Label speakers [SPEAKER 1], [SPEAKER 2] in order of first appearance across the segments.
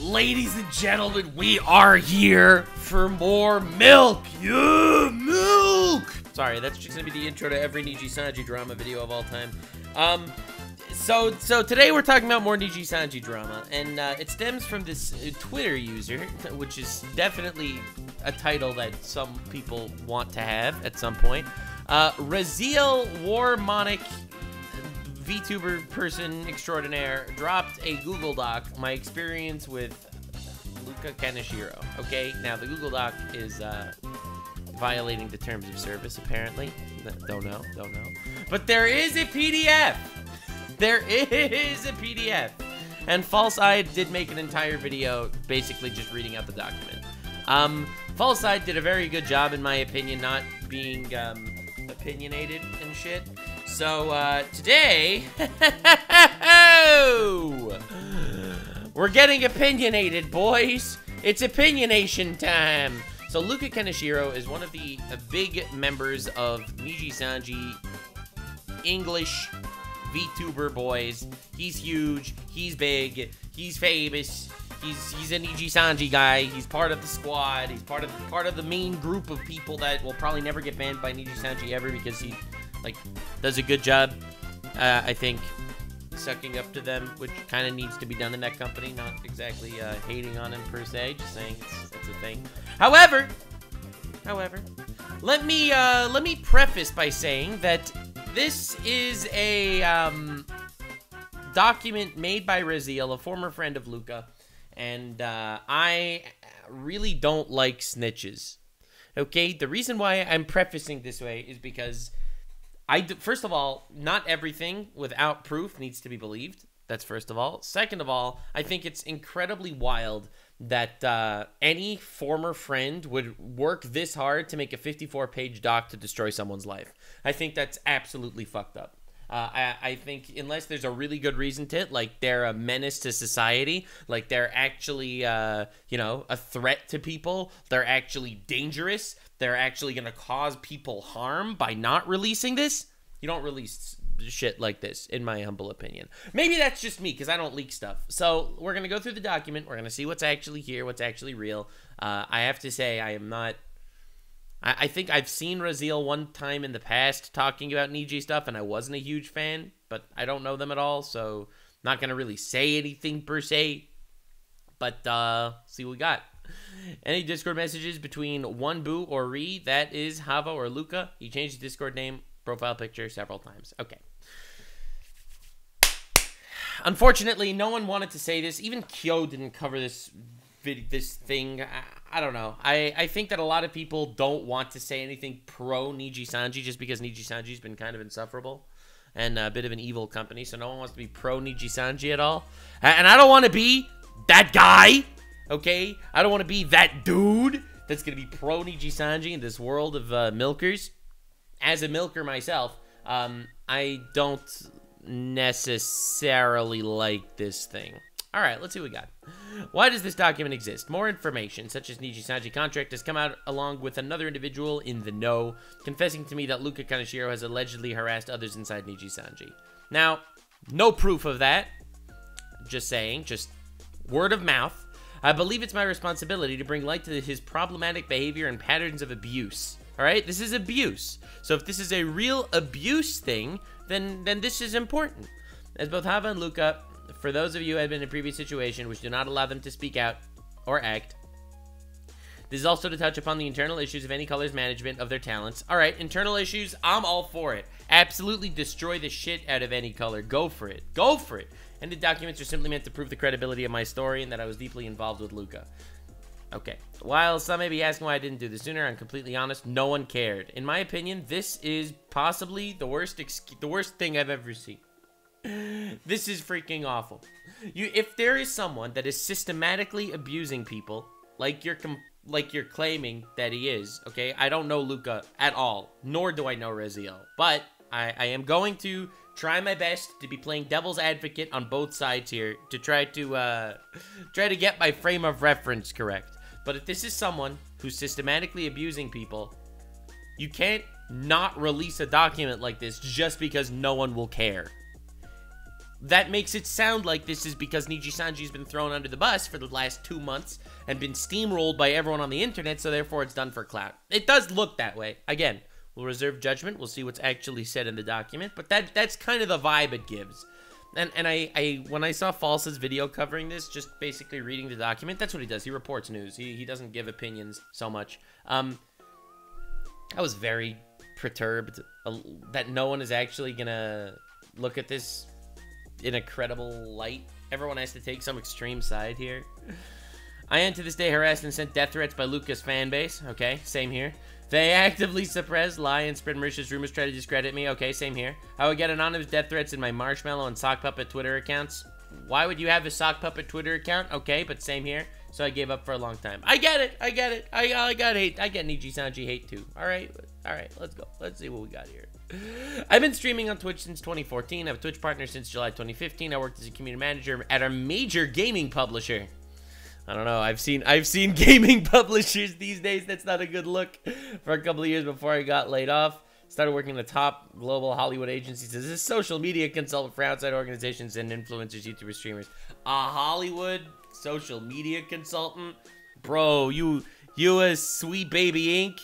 [SPEAKER 1] Ladies and gentlemen, we are here for more milk. Yeah, milk. Sorry, that's just gonna be the intro to every Nijisanji drama video of all time. So today we're talking about more Nijisanji drama, and it stems from this Twitter user, which is definitely a title that some people want to have at some point. Raziel Warmonic Vtuber person extraordinaire dropped a Google Doc, my experience with Luca Kaneshiro. Okay, now the Google Doc is violating the terms of service, apparently. Don't know. But there is a PDF. There is a PDF. And False Eyed did make an entire video basically just reading out the document. False Eyed did a very good job, in my opinion, not being opinionated and shit. So, today, we're getting opinionated, boys. It's opinionation time. So, Luca Kaneshiro is one of the big members of Nijisanji English VTuber boys. He's huge, he's big, he's famous, he's a Nijisanji guy, he's part of the squad, he's part of the main group of people that will probably never get banned by Nijisanji ever because he, like, does a good job, I think, sucking up to them, which kind of needs to be done in that company. Not exactly hating on him per se, just saying it's a thing. However, let me preface by saying that this is a document made by Raziel, a former friend of Luca, and I really don't like snitches. Okay, the reason why I'm prefacing this way is because first of all, not everything without proof needs to be believed. That's first of all. Second of all, I think it's incredibly wild that any former friend would work this hard to make a 54-page doc to destroy someone's life. I think that's absolutely fucked up. I think unless there's a really good reason to it, like they're a menace to society, like they're actually, you know, a threat to people, they're actually dangerous, they're actually going to cause people harm by not releasing this, you don't release shit like this, in my humble opinion. Maybe that's just me, because I don't leak stuff. So we're going to go through the document, we're going to see what's actually here, what's actually real. I have to say, I am not... I think I've seen Raziel one time in the past talking about Niji stuff, and I wasn't a huge fan, but I don't know them at all, so not going to really say anything per se. But, see what we got. Any Discord messages between one Boo or Ri, that is Hava or Luca. He changed his Discord name, profile picture several times. Okay. Unfortunately, no one wanted to say this. Even Kyo didn't cover this thing. I don't know. I think that a lot of people don't want to say anything pro Nijisanji just because Nijisanji's been kind of insufferable and a bit of an evil company, so no one wants to be pro Nijisanji at all. And I don't want to be that guy, okay? I don't want to be that dude that's going to be pro Nijisanji in this world of milkers. As a milker myself, I don't necessarily like this thing. All right, let's see what we got. Why does this document exist? More information, such as Nijisanji contract, has come out along with another individual in the know, confessing to me that Luca Kaneshiro has allegedly harassed others inside Nijisanji. Now, no proof of that. Just saying, just word of mouth. I believe it's my responsibility to bring light to his problematic behavior and patterns of abuse. All right, this is abuse. So if this is a real abuse thing, then this is important. As both Hava and Luca, for those of you who have been in a previous situation which do not allow them to speak out or act, this is also to touch upon the internal issues of any color's management of their talents. All right, internal issues, I'm all for it. Absolutely destroy the shit out of any color. Go for it. Go for it. And the documents are simply meant to prove the credibility of my story and that I was deeply involved with Luca. Okay. While some may be asking why I didn't do this sooner, I'm completely honest. No one cared. In my opinion, this is possibly the worst thing I've ever seen. This is freaking awful. If there is someone that is systematically abusing people, like you're claiming that he is, okay? I don't know Luca at all, nor do I know Raziel, but I am going to try my best to be playing devil's advocate on both sides here to try to get my frame of reference correct. But if this is someone who's systematically abusing people, you can't not release a document like this just because no one will care. that makes it sound like this is because Nijisanji's been thrown under the bus for the last 2 months and been steamrolled by everyone on the internet, so therefore it's done for clout. It does look that way. Again, we'll reserve judgment. We'll see what's actually said in the document, but that's kind of the vibe it gives. And I when I saw False's video covering this, just basically reading the document, that's what he does. He reports news. He doesn't give opinions so much. I was very perturbed that no one is actually gonna look at this in a credible light. Everyone has to take some extreme side here. I am to this day harassed and sent death threats by Luca's fan base. Okay, same here. They actively suppress, lie, and spread malicious rumors, try to discredit me. Okay, same here. I would get anonymous death threats in my Marshmallow and Sock Puppet Twitter accounts. Why would you have a Sock Puppet Twitter account? Okay, but same here. So I gave up for a long time. I get it. I get it. I got hate. I get Nijisanji hate too. All right, let's go. Let's see what we got here. I've been streaming on Twitch since 2014. I have a Twitch partner since July 2015. I worked as a community manager at a major gaming publisher. I don't know. I've seen gaming publishers these days. That's not a good look. For a couple of years before I got laid off, started working in the top global Hollywood agencies as a social media consultant for outside organizations and influencers, YouTubers, streamers. A Hollywood social media consultant, bro. You a sweet baby, Inc.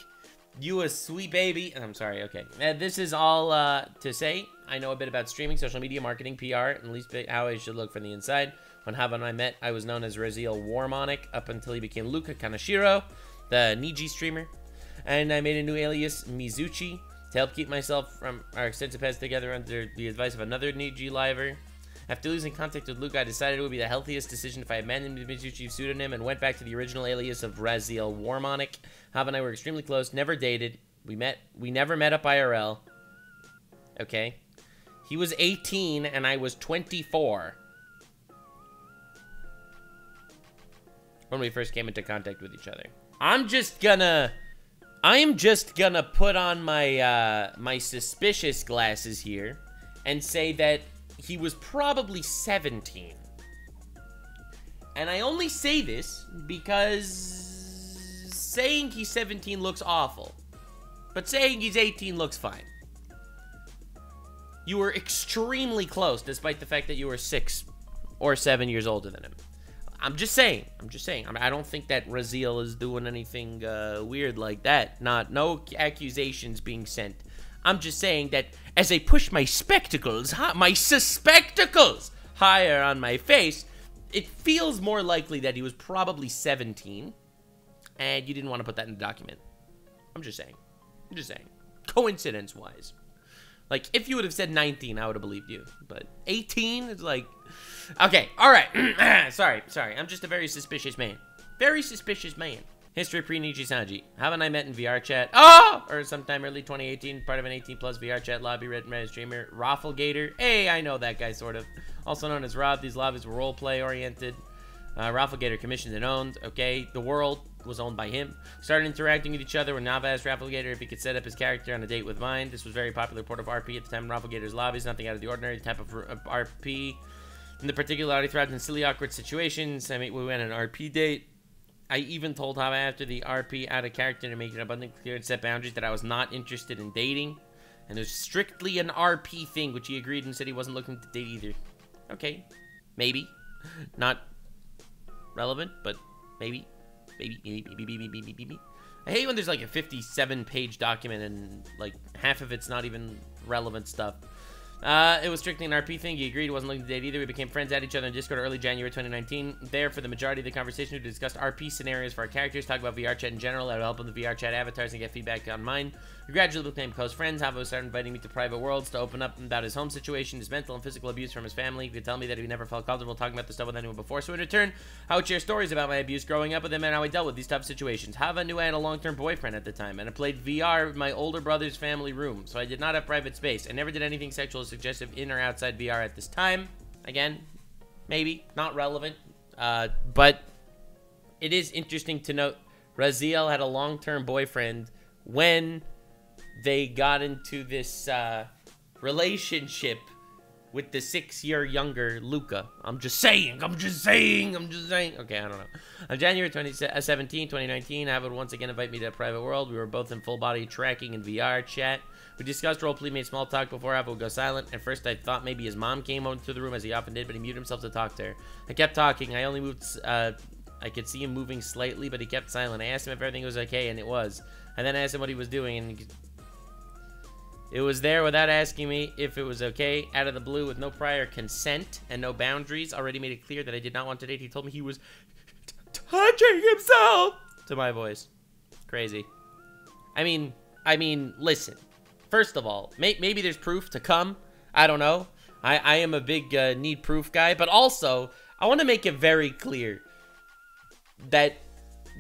[SPEAKER 1] You a sweet baby. I'm sorry. Okay. This is all to say. I know a bit about streaming, social media, marketing, PR, and at least how I should look from the inside. When Havan and I met, I was known as Raziel Warmonic up until he became Luca Kaneshiro, the Niji streamer. And I made a new alias, Mizuchi, to help keep myself from our extensive past together under the advice of another Niji liver. After losing contact with Luca, I decided it would be the healthiest decision if I abandoned the Mizuchi pseudonym and went back to the original alias of Raziel Warmonic. Havan and I were extremely close, never dated. We never met up IRL. Okay. He was 18 and I was 24. When we first came into contact with each other. I'm just gonna put on my my suspicious glasses here and say that he was probably 17. And I only say this because saying he's 17 looks awful, but saying he's 18 looks fine. You were extremely close, despite the fact that you were 6 or 7 years older than him. I'm just saying. I don't think that Raziel is doing anything weird like that. No accusations being sent. I'm just saying that as I push my spectacles higher on my face, it feels more likely that he was probably 17, and you didn't want to put that in the document. I'm just saying. Coincidence-wise. Like, if you would have said 19, I would have believed you. But 18 is like... Okay, alright. Sorry. I'm just a very suspicious man. History pre-Nijisanji. Haven't I met in VR chat? Oh! Or sometime early 2018, part of an 18-plus VR chat lobby written by a streamer. Rafflegator. Hey, I know that guy, sort of. Also known as Rob. These lobbies were role-play-oriented. Rafflegator commissioned and owned. Okay, the world was owned by him. Started interacting with each other when Nava asked Rafflegator if he could set up his character on a date with mine. This was very popular port of RP at the time in Rafflegator's lobbies. Nothing out of the ordinary type of RP. In the particular, he thrived in silly, awkward situations. I mean, we went on an RP date. I even told Hava after the RP out of character to make it abundantly clear and set boundaries that I was not interested in dating. And it was strictly an RP thing, which he agreed and said he wasn't looking to date either. Okay. Maybe. Not relevant, but maybe. Maybe. I hate when there's like a 57-page document and like half of it's not even relevant stuff. It was strictly an RP thing. He agreed he wasn't looking to date either. We became friends at each other in Discord early January 2019. There, for the majority of the conversation, we discussed RP scenarios for our characters, talk about VR chat in general. I would help on the VR chat avatars and get feedback on mine. We gradually became close friends. Havo started inviting me to private worlds to open up about his home situation, his mental and physical abuse from his family. He could tell me that he never felt comfortable talking about this stuff with anyone before. So in return, I would share stories about my abuse growing up with him and how I dealt with these tough situations. Hava knew I had a long-term boyfriend at the time, and I played VR in my older brother's family room, so I did not have private space. I never did anything sexual or suggestive in or outside VR at this time. Again, maybe not relevant, but it is interesting to note Raziel had a long-term boyfriend when they got into this relationship with the 6-year younger Luca. I'm just saying. Okay, I don't know. On January 17, 2019, Avid would once again invite me to a private world. We were both in full-body tracking and VR chat. We discussed roleplay, made small talk before Avid would go silent. At first, I thought maybe his mom came into the room, as he often did, but he muted himself to talk to her. I kept talking. I only moved... I could see him moving slightly, but he kept silent. I asked him if everything was okay, and it was. I then asked him what he was doing, and... It was there without asking me if it was okay, out of the blue, with no prior consent and no boundaries. Already made it clear that I did not want to date. He told me he was touching himself to my voice. Crazy. I mean, listen. First of all, maybe there's proof to come. I don't know. I am a big need proof guy, but also I want to make it very clear that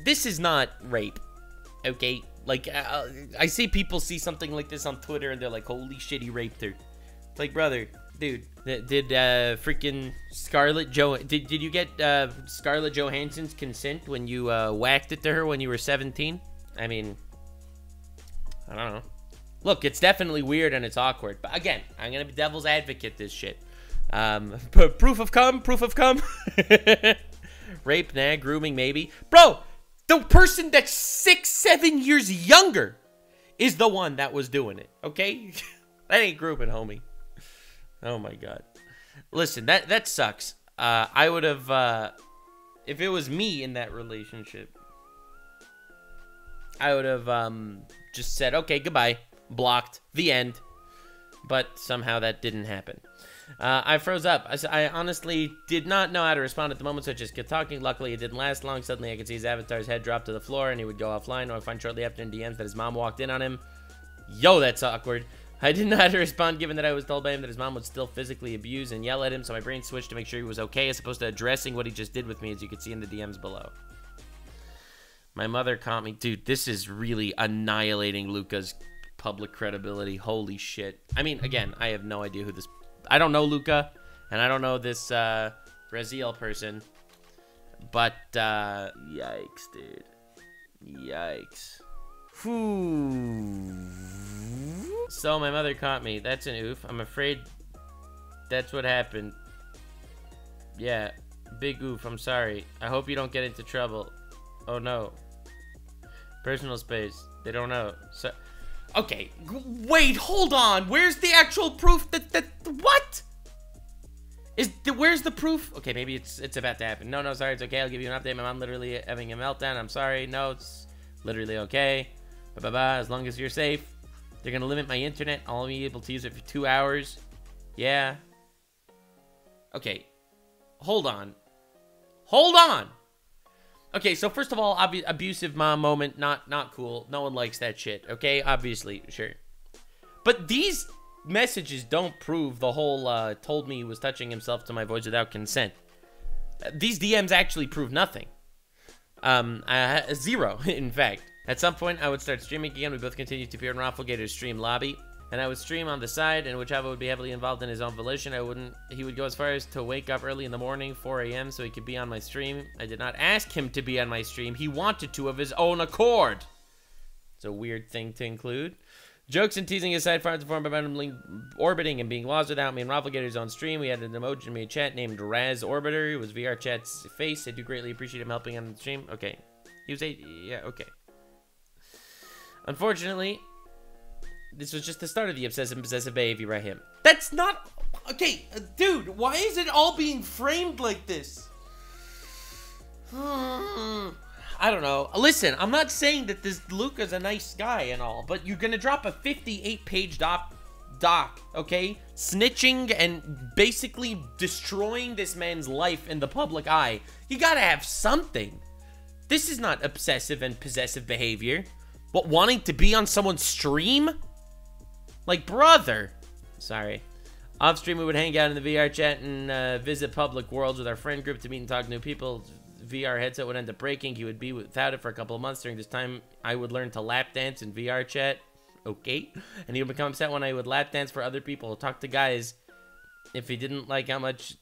[SPEAKER 1] this is not rape. Okay. Like, I see people see something like this on Twitter, and they're like, holy shit, he raped her. It's like, brother, dude, did freaking Scarlett did you get Scarlett Johansson's consent when you whacked it to her when you were 17? I mean, I don't know. Look, it's definitely weird and it's awkward, but again, I'm gonna be devil's advocate this shit. But proof of cum? Rape, nah, grooming, maybe. Bro! The person that's 6-7 years younger is the one that was doing it, okay? That ain't grouping, homie. Oh my god. Listen, that sucks. I would have, if it was me in that relationship, I would have just said, okay, goodbye, blocked, the end. But somehow that didn't happen. I froze up. I honestly did not know how to respond at the moment, so I just kept talking. Luckily, it didn't last long. Suddenly, I could see his avatar's head drop to the floor, and he would go offline. Or I find shortly after in DMs that his mom walked in on him. Yo, that's awkward. I didn't know how to respond, given that I was told by him that his mom would still physically abuse and yell at him, so my brain switched to make sure he was okay, as opposed to addressing what he just did with me, as you can see in the DMs below. My mother caught me. Dude, this is really annihilating Luca's public credibility. Holy shit. I mean, again, I have no idea who this... I don't know Luca, and I don't know this Brazil person, but yikes, dude. Yikes. Whew. So my mother caught me. That's an oof. I'm afraid that's what happened. Yeah, big oof. I'm sorry. I hope you don't get into trouble. Oh no. Personal space. They don't know. So... Okay, wait, hold on. Where's the actual proof that what? Where's the proof? Okay, maybe it's about to happen. No, sorry, it's okay. I'll give you an update. My mom literally having a meltdown. I'm sorry. No, it's literally okay. Bye. As long as you're safe. They're gonna limit my internet. I'll only be able to use it for 2 hours. Yeah. Okay. Hold on. Okay, so first of all, abusive mom moment, not cool. No one likes that shit, okay? Obviously, sure. But these messages don't prove the whole told me he was touching himself to my voice without consent. These DMs actually prove nothing. Zero, in fact. At some point, I would start streaming again. We both continued to appear in Rafflegator's stream lobby. And I would stream on the side, and whichever would be heavily involved in his own volition. He would go as far as to wake up early in the morning, 4 a.m., so he could be on my stream. I did not ask him to be on my stream. He wanted to of his own accord. It's a weird thing to include. Jokes and teasing aside, far to form by randomly orbiting and being lost without me in Rafflegator's own stream. We had an emoji in my chat named Raz Orbiter. It was VR Chat's face. I do greatly appreciate him helping on the stream. Okay. Yeah, okay. Unfortunately... This was just the start of the obsessive-possessive behavior by him. That's not... Okay, dude, why is it all being framed like this? I don't know. Listen, I'm not saying that this Luca's a nice guy and all, but you're gonna drop a 58-page doc, okay? Snitching and basically destroying this man's life in the public eye. You gotta have something. This is not obsessive and possessive behavior. What, wanting to be on someone's stream? Like, brother. Sorry. Off stream, we would hang out in the VR chat and visit public worlds with our friend group to meet and talk to new people. VR headset would end up breaking. He would be without it for a couple of months. During this time, I would learn to lap dance in VR chat. Okay. And he would become upset when I would lap dance for other people. Talk to guys if he didn't like how much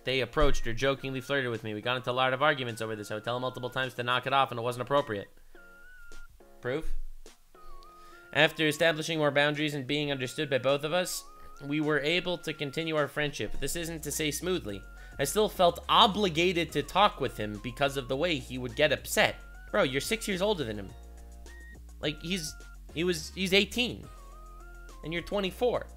[SPEAKER 1] they approached or jokingly flirted with me. We got into a lot of arguments over this. I would tell him multiple times to knock it off, and it wasn't appropriate. Proof? After establishing more boundaries and being understood by both of us, we were able to continue our friendship. This isn't to say smoothly. I still felt obligated to talk with him because of the way he would get upset. Bro, you're 6 years older than him. Like, he's 18. And you're 24.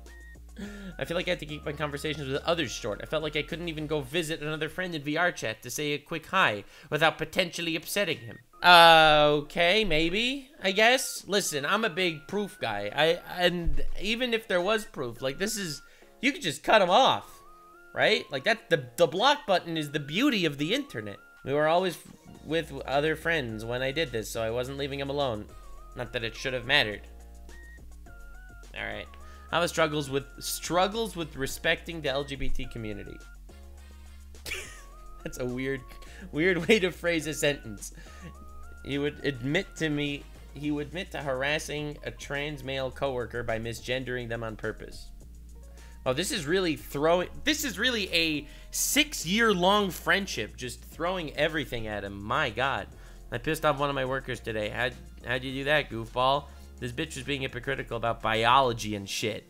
[SPEAKER 1] I feel like I had to keep my conversations with others short. I felt like I couldn't even go visit another friend in VR chat to say a quick hi without potentially upsetting him. Okay, maybe, I guess. Listen, I'm a big proof guy. And even if there was proof, like, this is, you could just cut him off, right? Like, that, the block button is the beauty of the internet. We were always with other friends when I did this, so I wasn't leaving him alone. Not that it should have mattered. All right. I have struggles with respecting the LGBT community. That's a weird way to phrase a sentence. He would admit to harassing a trans male coworker by misgendering them on purpose. Oh, this is really a 6-year-long friendship, just throwing everything at him. My God. I pissed off one of my workers today. How'd you do that, goofball? This bitch was being hypocritical about biology and shit.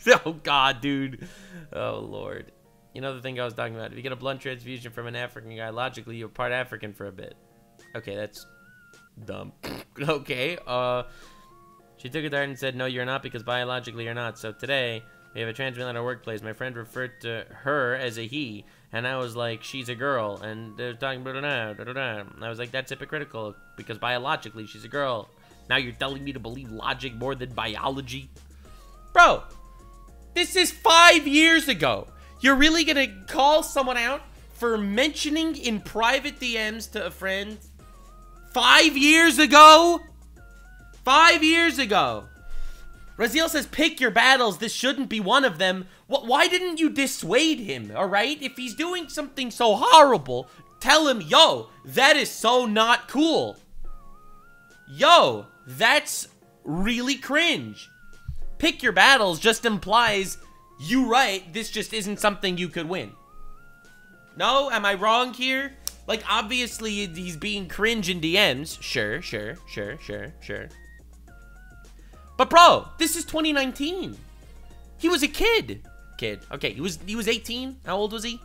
[SPEAKER 1] Oh, God, dude. Oh, Lord. You know the thing I was talking about. If you get a blood transfusion from an African guy, logically, you're part African for a bit. Okay, that's dumb. Okay, she took it there and said, no, you're not, because biologically you're not. So today, we have a trans male at our workplace. My friend referred to her as a he, and I was like, she's a girl. And they're talking about and I was like, that's hypocritical, because biologically she's a girl. Now you're telling me to believe logic more than biology? Bro, this is 5 years ago. You're really gonna call someone out for mentioning in private DMs to a friend 5 years ago? 5 years ago. Raziel says, pick your battles. This shouldn't be one of them. Why didn't you dissuade him, all right? If he's doing something so horrible, tell him, yo, that is so not cool. Yo, that's really cringe. Pick your battles just implies, you right, this just isn't something you could win. No, am I wrong here? Like, obviously, he's being cringe in DMs. Sure. But, bro, this is 2019. He was a kid. Okay, he was 18. How old was he?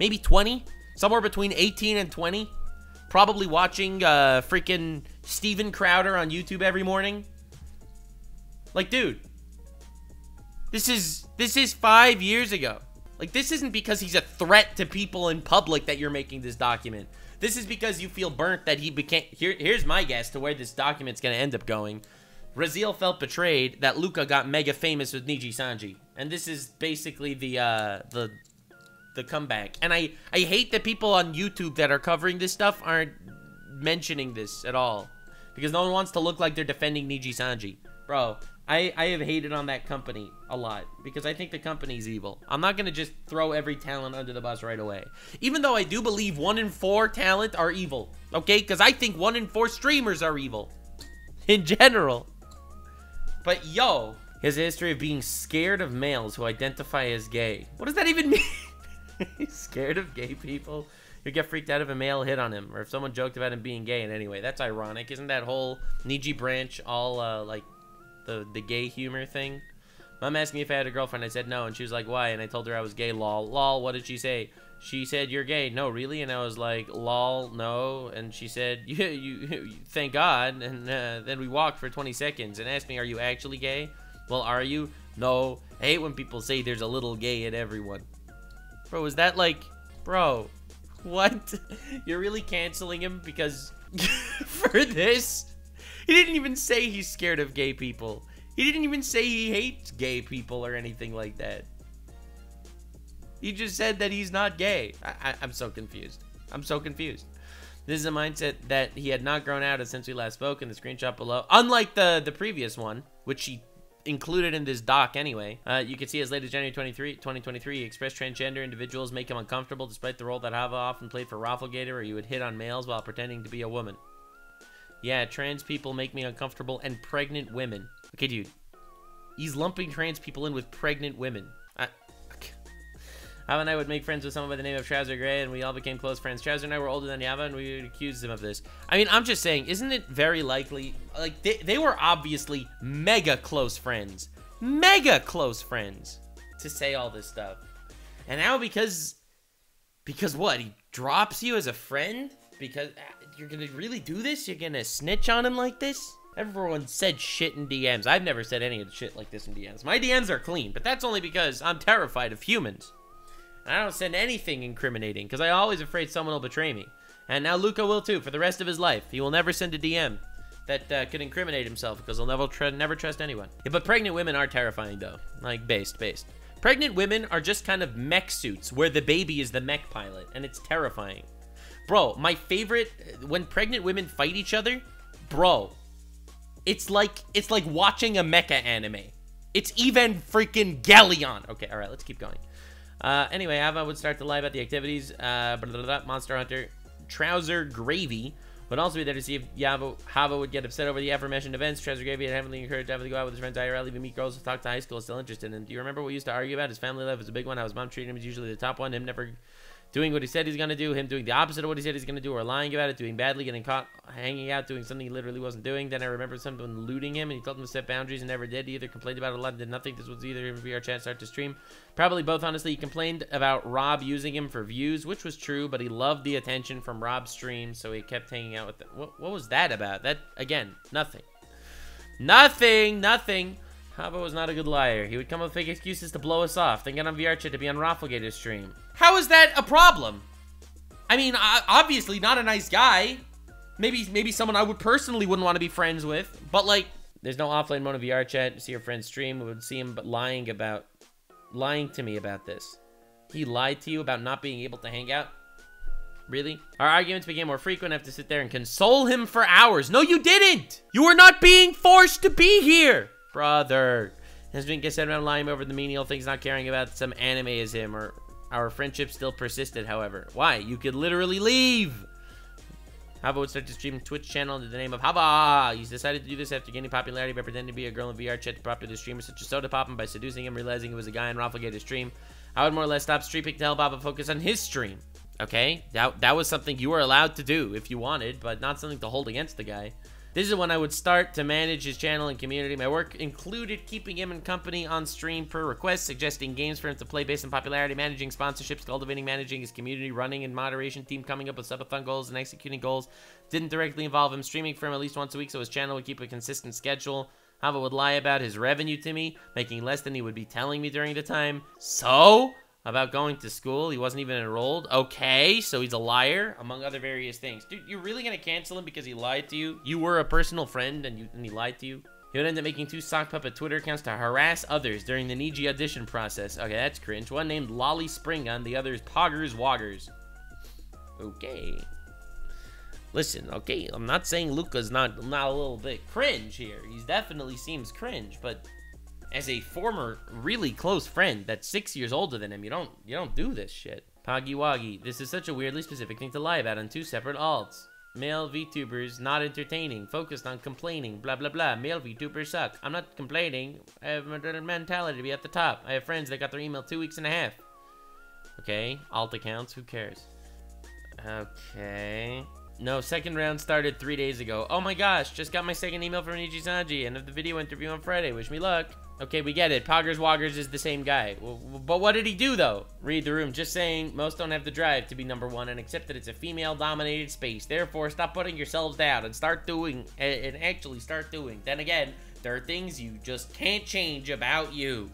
[SPEAKER 1] Maybe 20? Somewhere between 18 and 20. Probably watching freaking Steven Crowder on YouTube every morning. Like, dude, this is 5 years ago. Like, this isn't because he's a threat to people in public that you're making this document. This is because you feel burnt that he became... Here's my guess to where this document's gonna end up going. Raziel felt betrayed that Luca got mega famous with Nijisanji. And this is basically the comeback. And I hate that people on YouTube that are covering this stuff aren't mentioning this at all. Because no one wants to look like they're defending Nijisanji. Bro, I have hated on that company a lot. Because I think the company's evil. I'm not going to just throw every talent under the bus right away. Even though I do believe 1 in 4 talent are evil. Okay? Because I think 1 in 4 streamers are evil. In general. But yo, he has a history of being scared of males who identify as gay. What does that even mean? He's scared of gay people? He'd get freaked out if a male hit on him, or if someone joked about him being gay in any way. That's ironic. Isn't that whole Niji branch all, like, the gay humor thing? Mom asked me if I had a girlfriend. I said no, and she was like, why? And I told her I was gay, lol. Lol, what did she say? She said, you're gay. No, really? And I was like, lol, no. And she said, you thank God. And then we walked for 20 seconds and asked me, are you actually gay? Well, are you? No. I hate when people say there's a little gay in everyone. Bro, is that like... Bro, what? You're really canceling him because... for this? He didn't even say he's scared of gay people. He didn't even say he hates gay people or anything like that. He just said that he's not gay. I'm so confused. I'm so confused. This is a mindset that he had not grown out of since we last spoke in the screenshot below. Unlike the previous one, which he included in this doc anyway. You can see as late as January 2023, he expressed transgender individuals make him uncomfortable despite the role that Hava often played for Rafflegator, where you would hit on males while pretending to be a woman. Yeah, trans people make me uncomfortable, and pregnant women. Okay, dude. He's lumping trans people in with pregnant women. Yava and I would make friends with someone by the name of Trouser Gray, and we all became close friends. Trouser and I were older than Yava, and we would accuse him of this. I mean, I'm just saying, isn't it very likely... Like, they were obviously mega close friends. mega close friends to say all this stuff. And now because what? He drops you as a friend? Because you're gonna really do this? You're gonna snitch on him like this? Everyone said shit in DMs. I've never said any of the shit like this in DMs. My DMs are clean, but that's only because I'm terrified of humans. And I don't send anything incriminating, because I'm always afraid someone will betray me. And now Luca will too, for the rest of his life. He will never send a DM that could incriminate himself, because he'll never trust anyone. Yeah, but pregnant women are terrifying, though. Like, based. Pregnant women are just kind of mech suits, where the baby is the mech pilot, and it's terrifying. Bro, my favorite, when pregnant women fight each other, bro, it's like watching a mecha anime. It's even freaking Galleon. Okay, all right, let's keep going. Anyway, Hava would start to lie about the activities. Monster Hunter, Trouser Gravy would also be there to see if Hava would get upset over the aforementioned events. Trouser Gravy had heavily encouraged Hava to go out with his friends IRL, even meet girls to talk to high school, still interested in him. Do you remember what we used to argue about? His family life was a big one. How his mom treated him was usually the top one. Him never doing what he said he's gonna do, him doing the opposite of what he said he's gonna do, or lying about it, doing badly, getting caught hanging out, doing something he literally wasn't doing. Then I remembered someone looting him, and he told him to set boundaries and never did. He either complained about it a lot and did nothing. This was either in VR chat start to stream. Probably both, honestly. He complained about Rob using him for views, which was true, but he loved the attention from Rob's stream, so he kept hanging out with them. What was that about? That, again, nothing. Nothing. Hava was not a good liar. He would come up with fake excuses to blow us off, then get on VR chat to be on Rafflegator's stream. How is that a problem? I mean, obviously not a nice guy. Maybe someone I would personally wouldn't want to be friends with. But like, there's no offline mode of VR chat. See your friend's stream. We would see him lying to me about this. He lied to you about not being able to hang out? Really? Our arguments became more frequent. I have to sit there and console him for hours. No, you didn't! You were not being forced to be here! Brother. Has been get said around lying over the menial things, not caring about some anime as him, or our friendship still persisted, however. Why? You could literally leave! Hava would start to stream Twitch channel under the name of Hava. He's decided to do this after gaining popularity by pretending to be a girl in VR chat to popular streamers such as Soda Pop, and by seducing him, realizing he was a guy in Rafflegator's stream. I would more or less stop streaming to help Hava focus on his stream. Okay? That was something you were allowed to do if you wanted, but not something to hold against the guy. This is when I would start to manage his channel and community. My work included keeping him in company on stream per request, suggesting games for him to play based on popularity, managing sponsorships, cultivating, managing his community, running and moderation team, coming up with subathon goals, and executing goals. Didn't directly involve him streaming for him at least once a week, so his channel would keep a consistent schedule. Hava would lie about his revenue to me, making less than he would be telling me during the time. So, about going to school, he wasn't even enrolled. Okay, so he's a liar, among other various things. Dude, you're really gonna cancel him because he lied to you? You were a personal friend and he lied to you? He would end up making 2 sock puppet Twitter accounts to harass others during the Niji audition process. Okay, that's cringe. One named Lolly Springun, the other is Poggers Woggers. Okay. Listen, okay, I'm not saying Luca's not a little bit cringe here. He definitely seems cringe, but as a former really close friend that's 6 years older than him, you don't do this shit. Poggy Woggy, this is such a weirdly specific thing to lie about on 2 separate alts. Male VTubers not entertaining, focused on complaining, blah blah blah. Male VTubers suck. I'm not complaining. I have a mentality to be at the top. I have friends that got their email 2 weeks and a half. Okay, alt accounts, who cares? Okay. No, second round started 3 days ago. Oh my gosh, just got my second email from Nijisanji and of the video interview on Friday. Wish me luck. Okay, we get it. Poggers Woggers is the same guy. But what did he do, though? Read the room. Just saying, most don't have the drive to be #1 and accept that it's a female-dominated space. Therefore, stop putting yourselves down and start doing, and actually start doing. Then again, there are things you just can't change about you.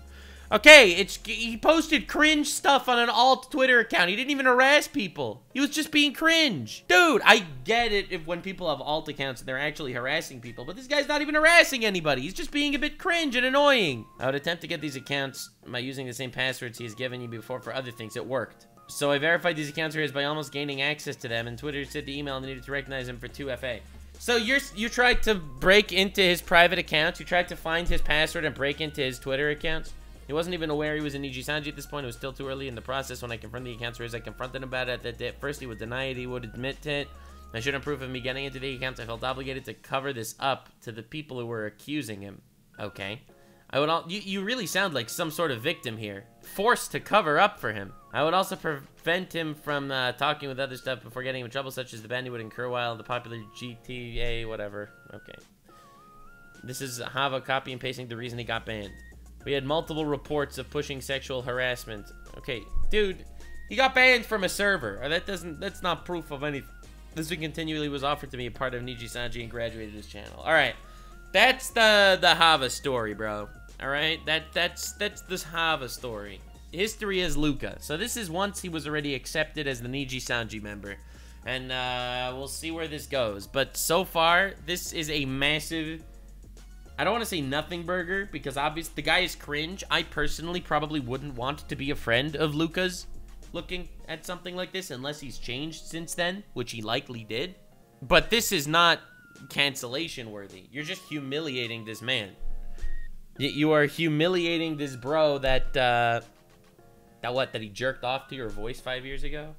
[SPEAKER 1] Okay, he posted cringe stuff on an alt Twitter account. He didn't even harass people. He was just being cringe. Dude, I get it when people have alt accounts and they're actually harassing people, but this guy's not even harassing anybody. He's just being a bit cringe and annoying. I would attempt to get these accounts by using the same passwords he has given you before for other things. It worked. So I verified these accounts of his by almost gaining access to them, and Twitter said the email needed to recognize him for 2FA. So you tried to break into his private accounts? You tried to find his password and break into his Twitter accounts? He wasn't even aware he was in Nijisanji at this point. It was still too early in the process when I confronted the accounts, whereas I confronted him about it. At first, he would deny it. He would admit to it. I shouldn't prove of me getting into the accounts. I felt obligated to cover this up to the people who were accusing him. Okay. You really sound like some sort of victim here. Forced to cover up for him. I would also prevent him from talking with other stuff before getting him in trouble, such as the ban he would incur while the popular GTA, whatever. Okay. This is Hava copy and pasting the reason he got banned. We had multiple reports of pushing sexual harassment. Okay, dude, he got banned from a server. That's not proof of anything. This continually was offered to me a part of Nijisanji and graduated his channel. All right, that's the Hava story, bro. All right, that's this Hava story. History is Luca. So this is once he was already accepted as the Nijisanji member, and we'll see where this goes. But so far, this is a massive. I don't want to say nothing burger because obviously the guy is cringe. I personally probably wouldn't want to be a friend of Luca's looking at something like this unless he's changed since then, which he likely did. But this is not cancellation worthy. You're just humiliating this man. You are humiliating this bro that he jerked off to your voice 5 years ago.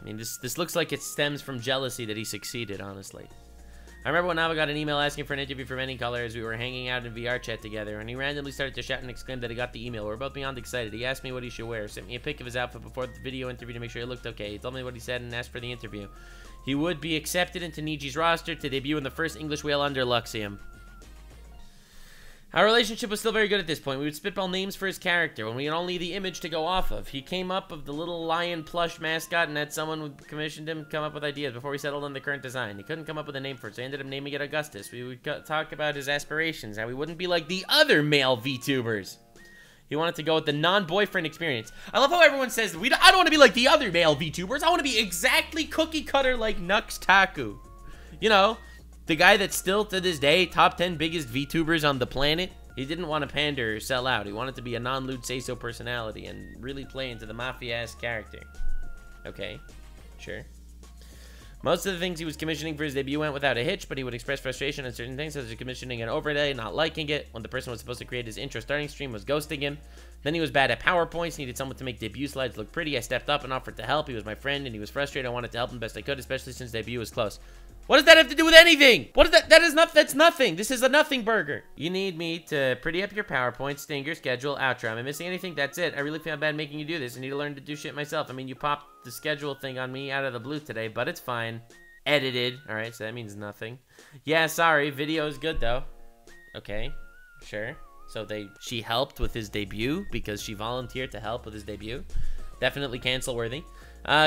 [SPEAKER 1] I mean, this looks like it stems from jealousy that he succeeded, honestly. I remember when Nava got an email asking for an interview from any color as we were hanging out in VR chat together, and he randomly started to shout and exclaim that he got the email. We were both beyond excited. He asked me what he should wear, sent me a pic of his outfit before the video interview to make sure it looked okay. He told me what he said and asked for the interview. He would be accepted into Niji's roster to debut in the first English Whale under Luxium. Our relationship was still very good at this point. We would spitball names for his character when we had only the image to go off of. He came up with the little lion plush mascot and had someone who commissioned him come up with ideas before we settled on the current design. He couldn't come up with a name for it, so I ended up naming it Augustus. We would talk about his aspirations, how we wouldn't be like the other male VTubers. He wanted to go with the non-boyfriend experience. I love how everyone says, I don't want to be like the other male VTubers. I want to be exactly cookie cutter like Nux Taku. You know, the guy that's still, to this day, top 10 biggest VTubers on the planet. He didn't want to pander or sell out. He wanted to be a non-lewd say-so personality and really play into the mafia-ass character. Okay, sure. Most of the things he was commissioning for his debut went without a hitch, but he would express frustration on certain things, such as commissioning an overlay, not liking it, when the person was supposed to create his intro starting stream was ghosting him. Then he was bad at PowerPoints, needed someone to make debut slides look pretty. I stepped up and offered to help. He was my friend, and he was frustrated. I wanted to help him best I could, especially since debut was close. What does that have to do with anything? What is that? That's nothing. This is a nothing burger. You need me to pretty up your PowerPoint, stinger, schedule, outro. Am I missing anything? That's it. I really feel bad making you do this. I need to learn to do shit myself. I mean, you popped the schedule thing on me out of the blue today, but it's fine. Edited. All right, so that means nothing. Yeah, sorry. Video is good, though. Okay, sure. So she helped with his debut because she volunteered to help with his debut. Definitely cancel worthy.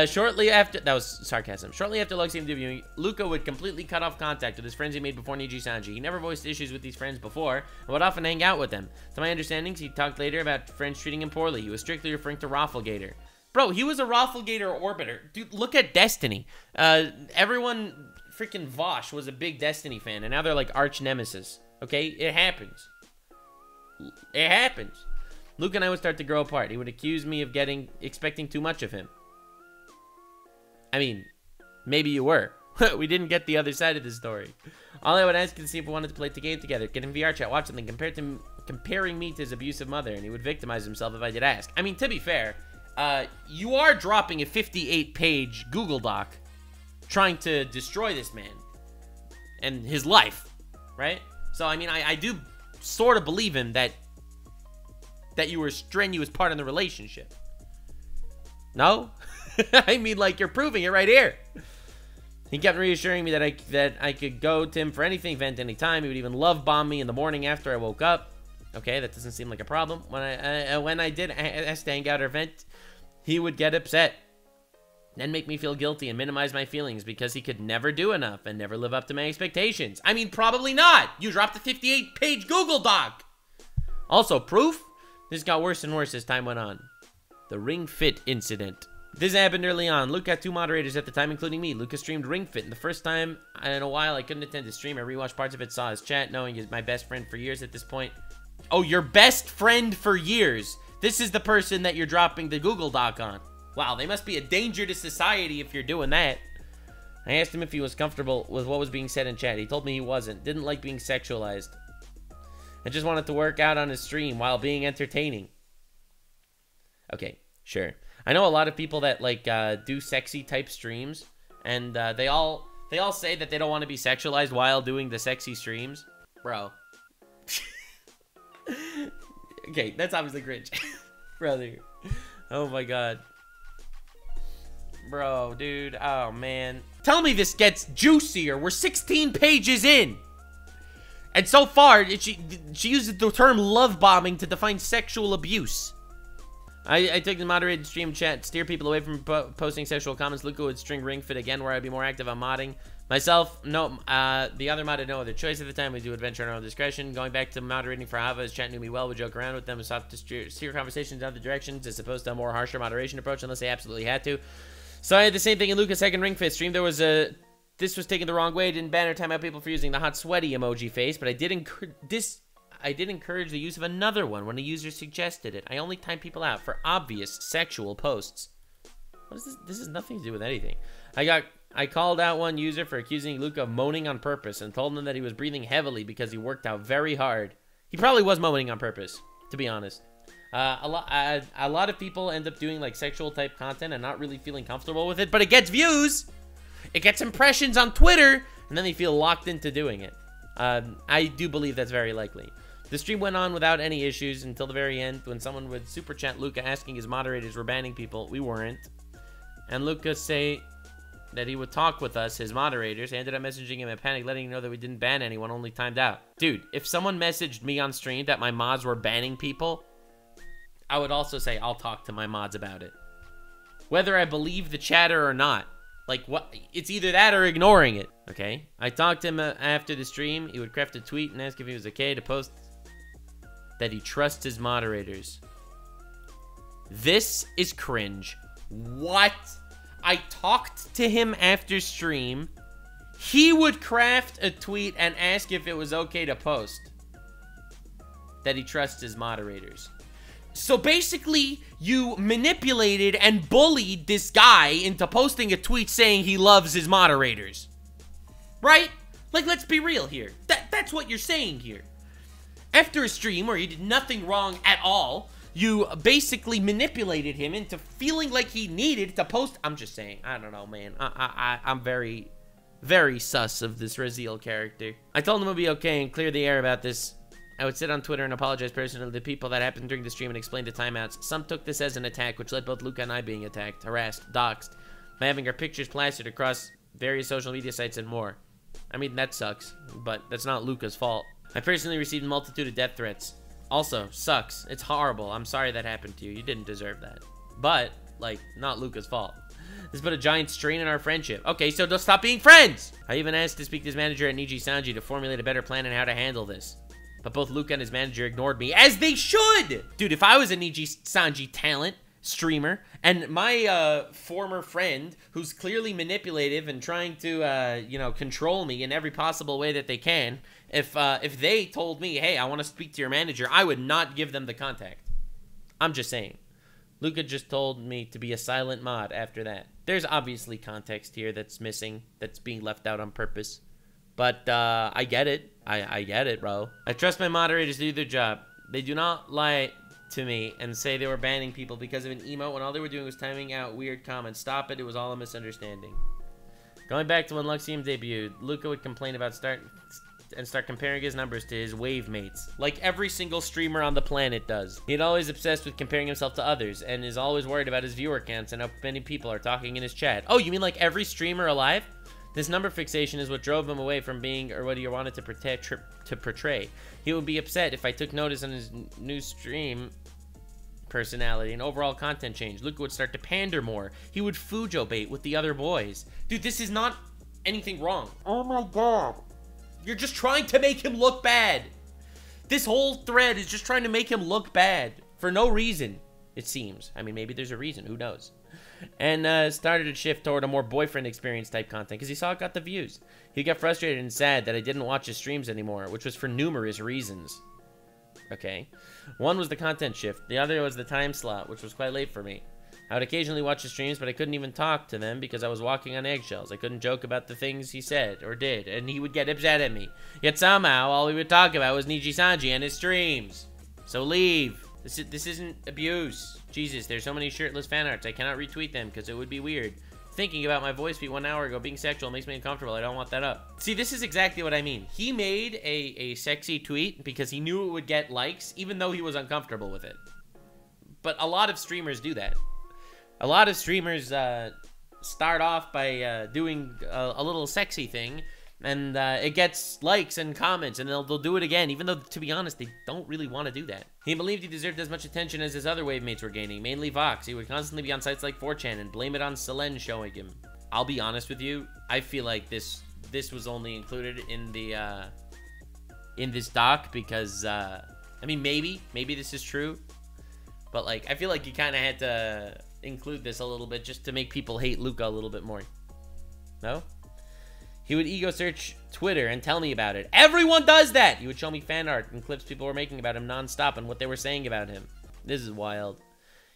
[SPEAKER 1] Shortly after, that was sarcasm. Shortly after Luxium debuting, Luca would completely cut off contact with his friends he made before Nijisanji. He never voiced issues with these friends before, and would often hang out with them. To my understandings, he talked later about friends treating him poorly. He was strictly referring to Rafflegator. Bro, he was a Rafflegator orbiter. Dude, look at Destiny. Everyone, freaking Vosh was a big Destiny fan, and now they're like arch nemesis. Okay? It happens. It happens. Luke and I would start to grow apart. He would accuse me of expecting too much of him. I mean, maybe you were. We didn't get the other side of the story. All I would ask is to see if we wanted to play the game together, get in VR chat, watch something, comparing me to his abusive mother, and he would victimize himself if I did ask. I mean, to be fair, you are dropping a 58-page Google Doc trying to destroy this man and his life, right? So, I mean, I do sort of believe him that you were a strenuous part in the relationship. No? I mean, like, you're proving it right here. He kept reassuring me that I could go to him for anything, vent anytime. He would even love bomb me in the morning after I woke up. Okay, that doesn't seem like a problem. When I did ask to hang out or vent, he would get upset. Then make me feel guilty and minimize my feelings because he could never do enough and never live up to my expectations. I mean, probably not. You dropped a 58-page Google Doc. Also, proof? This got worse and worse as time went on. The Ring Fit incident. This happened early on. Luke had 2 moderators at the time, including me. Luca streamed Ring Fit, and the first time in a while I couldn't attend his stream. I rewatched parts of it, saw his chat, knowing he's my best friend for years at this point. Oh, your best friend for years. This is the person that you're dropping the Google Doc on. Wow, they must be a danger to society if you're doing that. I asked him if he was comfortable with what was being said in chat. He told me he wasn't. Didn't like being sexualized. I just wanted to work out on his stream while being entertaining. Okay, sure. I know a lot of people that like do sexy type streams, and they all say that they don't want to be sexualized while doing the sexy streams. Bro. Okay, that's obviously cringe. Brother. Oh my god. Bro, dude. Oh man. Tell me this gets juicier. We're 16 pages in. And so far, she uses the term love bombing to define sexual abuse. I took the moderated stream chat, steer people away from posting sexual comments. Luca would string Ring Fit again, where I'd be more active on modding. Myself, no, the other mod had no other choice at the time. We do adventure on our own discretion. Going back to moderating for Hava, his chat knew me well, would joke around with them, sought to steer conversations in other directions, as opposed to a more harsher moderation approach, unless they absolutely had to. So I had the same thing in Luca's second Ring Fit stream. There was a... This was taken the wrong way. Didn't ban or time out people for using the hot sweaty emoji face, but I did encourage the use of another one when a user suggested it. I only time people out for obvious sexual posts. What is this? This has nothing to do with anything. I called out one user for accusing Luca of moaning on purpose and told him that he was breathing heavily because he worked out very hard. He probably was moaning on purpose, to be honest. A lot of people end up doing like sexual type content and not really feeling comfortable with it, but it gets views. It gets impressions on Twitter, and then they feel locked into doing it. I do believe that's very likely. The stream went on without any issues until the very end, when someone would super chat Luca asking his moderators were banning people. We weren't. And Luca say that he would talk with us, his moderators. I ended up messaging him in panic, letting him know that we didn't ban anyone, only timed out. Dude, if someone messaged me on stream that my mods were banning people, I would also say I'll talk to my mods about it. Whether I believe the chatter or not. Like, what? It's either that or ignoring it, okay? I talked to him after the stream. He would craft a tweet and ask if he was okay to post that he trusts his moderators. This is cringe. What? I talked to him after stream. He would craft a tweet and ask if it was okay to post that he trusts his moderators. So basically, you manipulated and bullied this guy into posting a tweet saying he loves his moderators. Right? Like, let's be real here. That's what you're saying here. After a stream where you did nothing wrong at all, you basically manipulated him into feeling like he needed to post... I'm just saying. I don't know, man. I'm very, very sus of this Raziel character. I told him it would be okay and clear the air about this. I would sit on Twitter and apologize personally to the people that happened during the stream and explain the timeouts. Some took this as an attack, which led both Luca and I being attacked, harassed, doxxed, by having our pictures plastered across various social media sites and more. I mean, that sucks, but that's not Luca's fault. I personally received a multitude of death threats. Also, sucks. It's horrible. I'm sorry that happened to you. You didn't deserve that. But, like, not Luca's fault. This put a giant strain on our friendship. Okay, so don't stop being friends! I even asked to speak to his manager at Nijisanji to formulate a better plan on how to handle this. But both Luca and his manager ignored me, as they should! Dude, if I was a Nijisanji talent, streamer, and my former friend, who's clearly manipulative and trying to, you know, control me in every possible way that they can, if they told me, hey, I want to speak to your manager, I would not give them the contact. I'm just saying. Luca just told me to be a silent mod after that. There's obviously context here that's missing, that's being left out on purpose. But, I get it. I get it, bro. I trust my moderators to do their job. They do not lie to me and say they were banning people because of an emote when all they were doing was timing out weird comments. Stop it. It was all a misunderstanding. Going back to when Luxium debuted, Luca would complain about start comparing his numbers to his wave mates. Like every single streamer on the planet does. He'd always obsessed with comparing himself to others and is always worried about his viewer counts and how many people are talking in his chat. Oh, you mean like every streamer alive? This number fixation is what drove him away from being, or what he wanted to portray. He would be upset if I took notice on his new stream personality and overall content change. Luca would start to pander more. He would Fujo bait with the other boys. Dude, this is not anything wrong. Oh my god. You're just trying to make him look bad. This whole thread is just trying to make him look bad. For no reason, it seems. I mean, maybe there's a reason. Who knows? And started to shift toward a more boyfriend experience type content because he saw it got the views. He got frustrated and sad that I didn't watch his streams anymore, which was for numerous reasons. Okay. One was the content shift. The other was the time slot, which was quite late for me. I would occasionally watch his streams, but I couldn't even talk to them because I was walking on eggshells. I couldn't joke about the things he said or did, and he would get upset at me. Yet somehow, all we would talk about was Nijisanji and his streams. So leave. This isn't abuse. Jesus, there's so many shirtless fan arts. I cannot retweet them because it would be weird. Thinking about my voice beat 1 hour ago being sexual makes me uncomfortable. I don't want that up. See, this is exactly what I mean. He made a sexy tweet because he knew it would get likes, even though he was uncomfortable with it. But a lot of streamers do that. A lot of streamers start off by doing a little sexy thing, And it gets likes and comments, and they'll do it again, even though, to be honest, they don't really want to do that. He believed he deserved as much attention as his other wave mates were gaining, mainly Vox. He would constantly be on sites like 4chan and blame it on Selen showing him. I'll be honest with you, I feel like this was only included in the in this doc because I mean, maybe this is true, but like I feel like you kind of had to include this a little bit just to make people hate Luca a little bit more. No? He would ego search Twitter and tell me about it. Everyone does that! He would show me fan art and clips people were making about him nonstop and what they were saying about him. This is wild.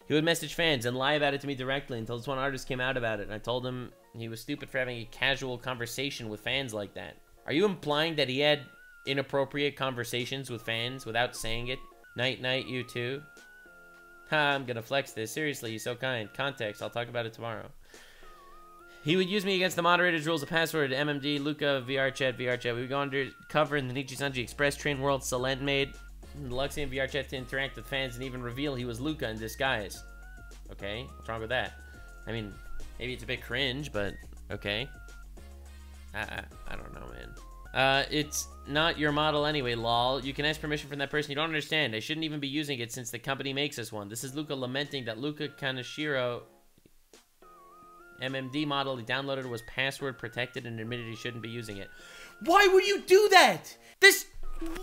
[SPEAKER 1] He would message fans and lie about it to me directly until this one artist came out about it, and I told him he was stupid for having a casual conversation with fans like that. Are you implying that he had inappropriate conversations with fans without saying it? Night, you too. Ha, I'm gonna flex this. Seriously, you're so kind. Context, I'll talk about it tomorrow. He would use me against the moderator's rules of password, MMD, Luca, VRChat. We would go undercover in the Nijisanji Express train world Selen made. Luxy and VRChat to interact with fans and even reveal he was Luca in disguise. Okay, what's wrong with that? I mean, maybe it's a bit cringe, but okay. I don't know, man. It's not your model anyway, lol. You can ask permission from that person you don't understand. I shouldn't even be using it since the company makes us one. This is Luca lamenting that Luca Kaneshiro MMD model he downloaded was password protected and admitted he shouldn't be using it. Why would you do that?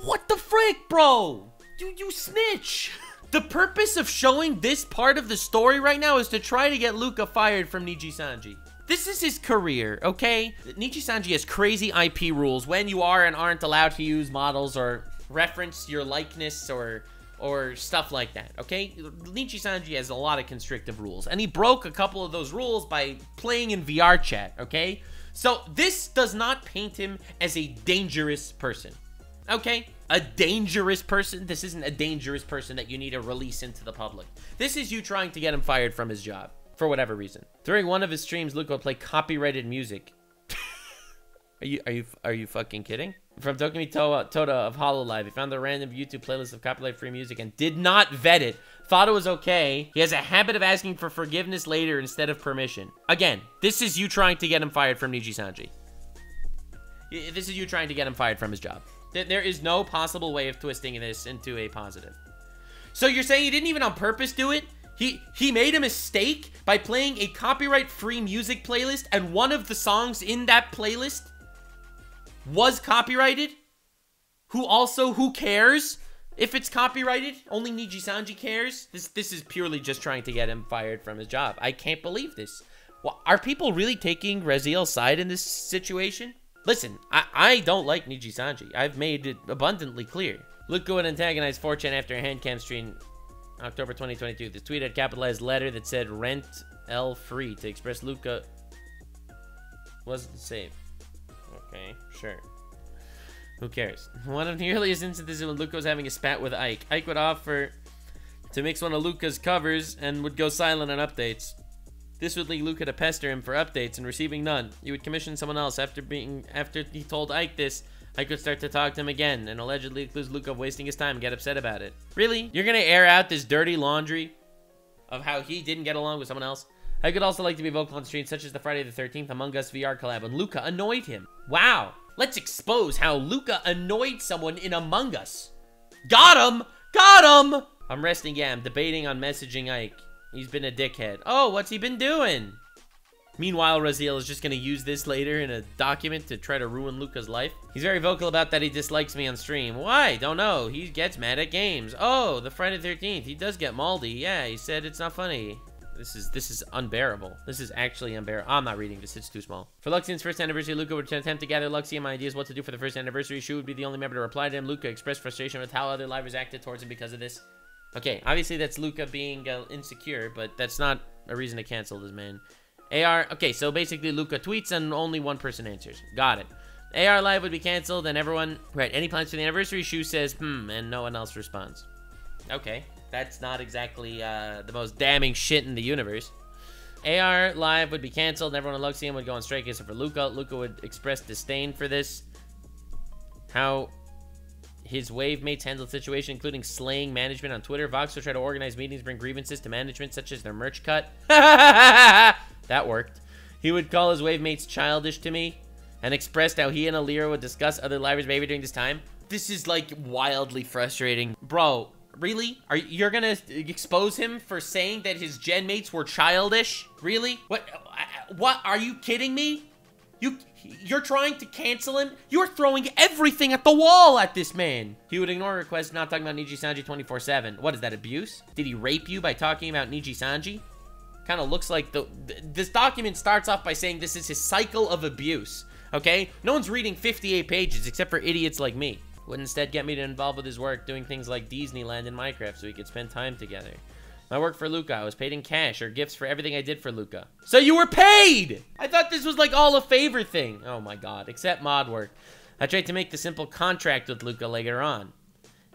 [SPEAKER 1] What the frick, bro? You snitch. The purpose of showing this part of the story right now is to try to get Luca fired from Nijisanji. This is his career, okay? Nijisanji has crazy IP rules when you are and aren't allowed to use models or reference your likeness or stuff like that, okay? Nijisanji has a lot of constrictive rules, and he broke a couple of those rules by playing in VR chat, okay? So this does not paint him as a dangerous person, okay? A dangerous person? This isn't a dangerous person that you need to release into the public. This is you trying to get him fired from his job, for whatever reason. During one of his streams, Luca would play copyrighted music. Are you fucking kidding? From Dokimi Toda of HoloLive, he found the random YouTube playlist of copyright-free music and did not vet it. Thought it was okay. He has a habit of asking for forgiveness later instead of permission. Again, this is you trying to get him fired from Nijisanji. This is you trying to get him fired from his job. There is no possible way of twisting this into a positive. So you're saying he didn't even on purpose do it? He made a mistake by playing a copyright-free music playlist, and one of the songs in that playlist was copyrighted? Who cares if it's copyrighted? Only Nijisanji cares? This is purely just trying to get him fired from his job. I can't believe this. Well, are people really taking Raziel's side in this situation? Listen, I don't like Nijisanji. I've made it abundantly clear. Luca would antagonize 4chan after a handcam stream October 2022. The tweet had capitalized letter that said rent L free to express Luca wasn't safe. Okay, sure. Who cares? One of the earliest instances when Luca was having a spat with Ike. Ike would offer to mix one of Luca's covers and would go silent on updates. This would lead Luca to pester him for updates and receiving none. He would commission someone else after he told Ike this. Ike would start to talk to him again and allegedly accuse Luca of wasting his time and get upset about it. Really? You're gonna air out this dirty laundry of how he didn't get along with someone else? I could also like to be vocal on streams such as the Friday the 13th Among Us VR collab when Luca annoyed him. Wow. Let's expose how Luca annoyed someone in Among Us. Got him! Got him! I'm resting, yeah, I'm debating on messaging Ike. He's been a dickhead. Oh, what's he been doing? Meanwhile, Raziel is just gonna use this later in a document to try to ruin Luca's life. He's very vocal about that he dislikes me on stream. Why? Don't know. He gets mad at games. Oh, the Friday the 13th. He does get moldy. Yeah, he said it's not funny. This is unbearable. This is actually unbearable. I'm not reading this. It's too small. For Luxian's first anniversary, Luca would attempt to gather Luxian ideas what to do for the first anniversary. Shu would be the only member to reply to him. Luca expressed frustration with how other livers acted towards him because of this. Okay, obviously that's Luca being insecure, but that's not a reason to cancel this man. AR, okay, so basically Luca tweets and only one person answers. Got it. AR Live would be canceled and everyone, right, any plans for the anniversary? Shu says, and no one else responds. Okay. That's not exactly the most damning shit in the universe. AR Live would be canceled, and everyone in Luxian would go on strike except for Luca. Luca would express disdain for this. How his wave mates handled the situation, including slaying management on Twitter. Vox would try to organize meetings, bring grievances to management, such as their merch cut. That worked. He would call his wave mates childish to me. and expressed how he and Alira would discuss other libraries' behavior during this time. This is, like, wildly frustrating. Bro, really? You're gonna expose him for saying that his gen mates were childish? Really? What? Are you kidding me? You're trying to cancel him? You're throwing everything at the wall at this man. He would ignore requests not talking about Nijisanji 24/7. What is that, abuse? Did he rape you by talking about Nijisanji? Kind of looks like this document starts off by saying this is his cycle of abuse, okay? No one's reading 58 pages except for idiots like me. Would instead get me to involve with his work, doing things like Disneyland and Minecraft so we could spend time together. My work for Luca, I was paid in cash or gifts for everything I did for Luca. So you were paid! I thought this was like all a favor thing. Oh my god, except mod work. I tried to make the simple contract with Luca later on,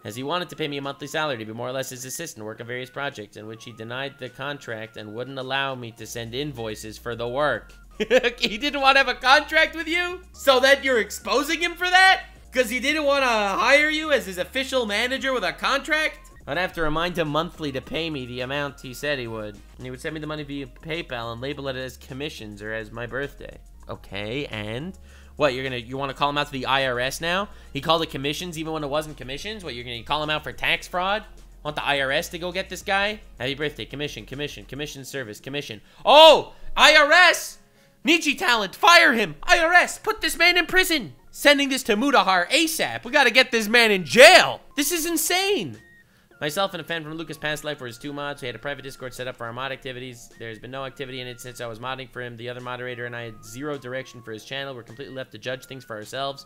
[SPEAKER 1] as he wanted to pay me a monthly salary to be more or less his assistant, work on various projects, in which he denied the contract and wouldn't allow me to send invoices for the work. He didn't want to have a contract with you? So that you're exposing him for that? Because he didn't want to hire you as his official manager with a contract? I'd have to remind him monthly to pay me the amount he said he would. And he would send me the money via PayPal and label it as commissions or as my birthday. Okay, and? What, you want to call him out to the IRS now? He called it commissions even when it wasn't commissions? What, you're going to call him out for tax fraud? Want the IRS to go get this guy? Happy birthday, commission, service, commission. Oh, IRS! Niji talent, fire him! IRS, put this man in prison! Sending this to Mudahar ASAP. We gotta get this man in jail! This is insane! Myself and a fan from Luca's past life were his two mods. We had a private Discord set up for our mod activities. There's been no activity in it since I was modding for him. The other moderator and I had zero direction for his channel. We're completely left to judge things for ourselves.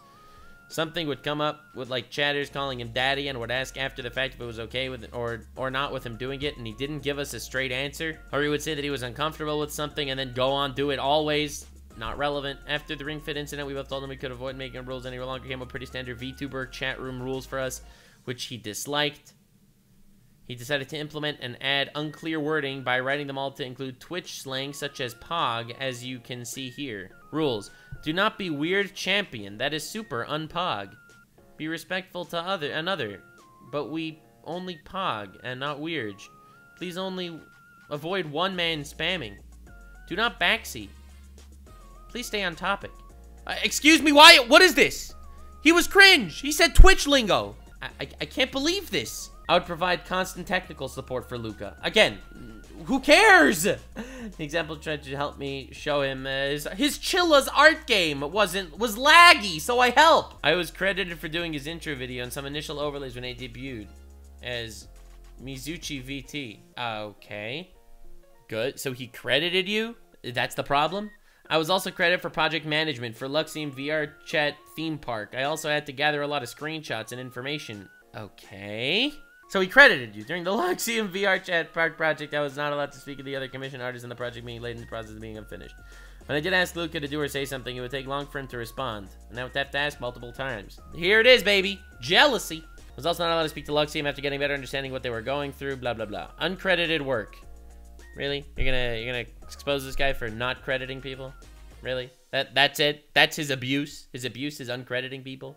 [SPEAKER 1] Something would come up with like chatters calling him daddy and would ask after the fact if it was okay with it or not with him doing it, and he didn't give us a straight answer. Or he would say that he was uncomfortable with something and then go on do it always. Not relevant. After the Ring Fit incident, we both told him we could avoid making rules any longer. Came with pretty standard VTuber chat room rules for us, which he disliked. He decided to implement and add unclear wording by writing them all to include Twitch slang such as Pog, as you can see here. Rules. Do not be weird champion. That is super unpog. Be respectful to another. But we only Pog and not weird. Please only avoid one man spamming. Do not backseat. Please stay on topic. Excuse me, why? What is this? He was cringe. He said Twitch lingo. I can't believe this. I would provide constant technical support for Luca. Again, who cares? The example tried to help me show him his Chilla's art game was laggy, so I helped. I was credited for doing his intro video and some initial overlays when it debuted as Mizuchi VT. Okay, good. So he credited you? That's the problem? I was also credited for project management for Luxiem VR Chat theme park. I also had to gather a lot of screenshots and information. Okay. So he credited you. During the Luxiem VR Chat Park project, I was not allowed to speak to the other commission artists in the project being late in the process of being unfinished. When I did ask Luca to do or say something, it would take long for him to respond. And I would have to ask multiple times. Here it is, baby. Jealousy. I was also not allowed to speak to Luxiem after getting better understanding what they were going through, blah, blah, blah. Uncredited work. Really? You're gonna expose this guy for not crediting people? Really? That's it? That's his abuse? His abuse is uncrediting people?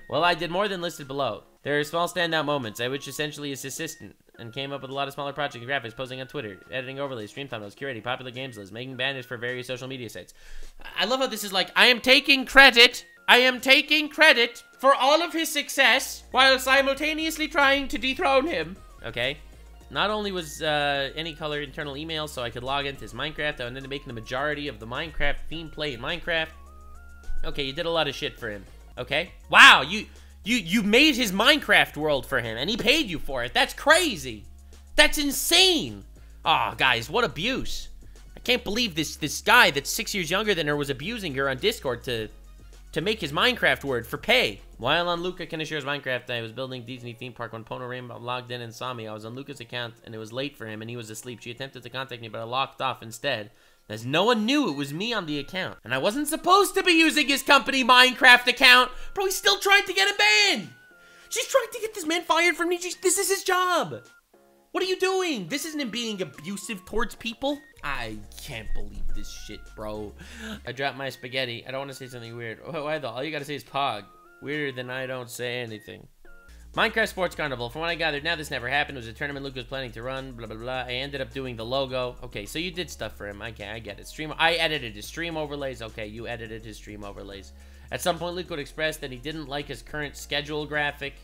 [SPEAKER 1] Well, I did more than listed below. There are small standout moments. I was essentially his assistant and came up with a lot of smaller projects and graphics, posting on Twitter, editing overlays, stream thumbnails, curating popular games lists, making banners for various social media sites. I love how this is like, I am taking credit for all of his success while simultaneously trying to dethrone him. Okay. Not only was any color internal email so I could log into his Minecraft, I ended up making the majority of the Minecraft theme play in Minecraft. Okay, you did a lot of shit for him. Okay? Wow, you made his Minecraft world for him, and he paid you for it. That's crazy. That's insane. Aw, guys, what abuse. I can't believe this guy that's 6 years younger than her was abusing her on Discord to make his Minecraft word for pay. While on Luca Kaneshiro's Minecraft, I was building Disney theme park when Pono Rainbow logged in and saw me. I was on Luca's account, and it was late for him, and he was asleep. She attempted to contact me, but I locked off instead, as no one knew it was me on the account. And I wasn't supposed to be using his company Minecraft account. Bro, he's still trying to get him banned. She's trying to get this man fired from Niji. This is his job. What are you doing? This isn't him being abusive towards people. I can't believe this shit, bro. I dropped my spaghetti. I don't want to say something weird. Why though? All you gotta say is Pog. Weirder than I don't say anything. Minecraft Sports Carnival. From what I gathered, now this never happened. It was a tournament Luke was planning to run, blah, blah, blah. I ended up doing the logo. Okay, so you did stuff for him. Okay, I get it. I edited his stream overlays. Okay, you edited his stream overlays. At some point, Luke would express that he didn't like his current schedule graphic.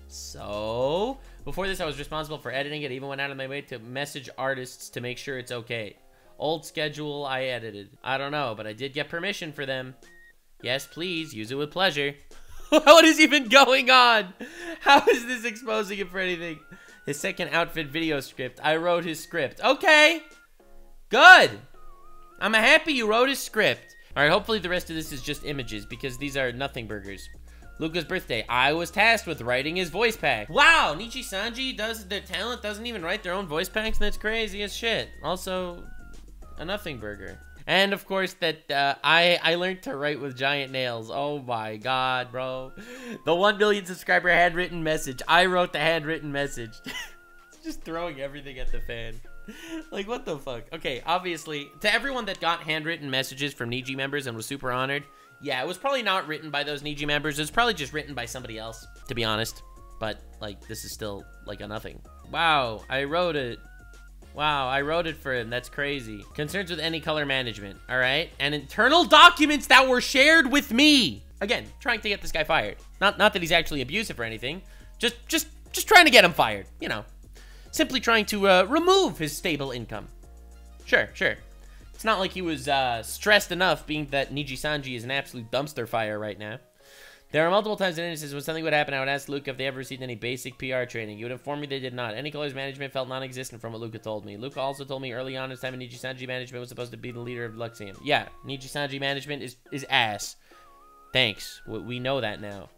[SPEAKER 1] So, before this, I was responsible for editing it. Even went out of my way to message artists to make sure it's okay. Old schedule, I edited. I don't know, but I did get permission for them. Yes, please, use it with pleasure. What is even going on? How is this exposing him for anything? His second outfit video script. I wrote his script. Okay. Good. I'm happy you wrote his script. All right, hopefully the rest of this is just images because these are nothing burgers. Luca's birthday. I was tasked with writing his voice pack. Wow, Nijisanji their talent doesn't even write their own voice packs. That's crazy as shit. Also, a nothing burger. And of course that I learned to write with giant nails. Oh my god, bro. The 1 million subscriber handwritten message. I wrote the handwritten message. Just throwing everything at the fan. Like, what the fuck? Okay, obviously, to everyone that got handwritten messages from Niji members and was super honored, yeah, it was probably not written by those Niji members. It was probably just written by somebody else, to be honest. But, like, this is still, like, a nothing. Wow, I wrote it. Wow, I wrote it for him. That's crazy. Concerns with any color management, all right? And internal documents that were shared with me. Again, trying to get this guy fired. Not that he's actually abusive or anything. Just trying to get him fired, you know. Simply trying to remove his stable income. Sure. It's not like he was stressed enough, being that Nijisanji is an absolute dumpster fire right now. There are multiple times in instances when something would happen, I would ask Luca if they ever received any basic PR training. He would inform me they did not. Any colors management felt non-existent from what Luca told me. Luca also told me early on his time in Nijisanji management was supposed to be the leader of Luxeum. Yeah, Nijisanji management is ass. Thanks. We know that now.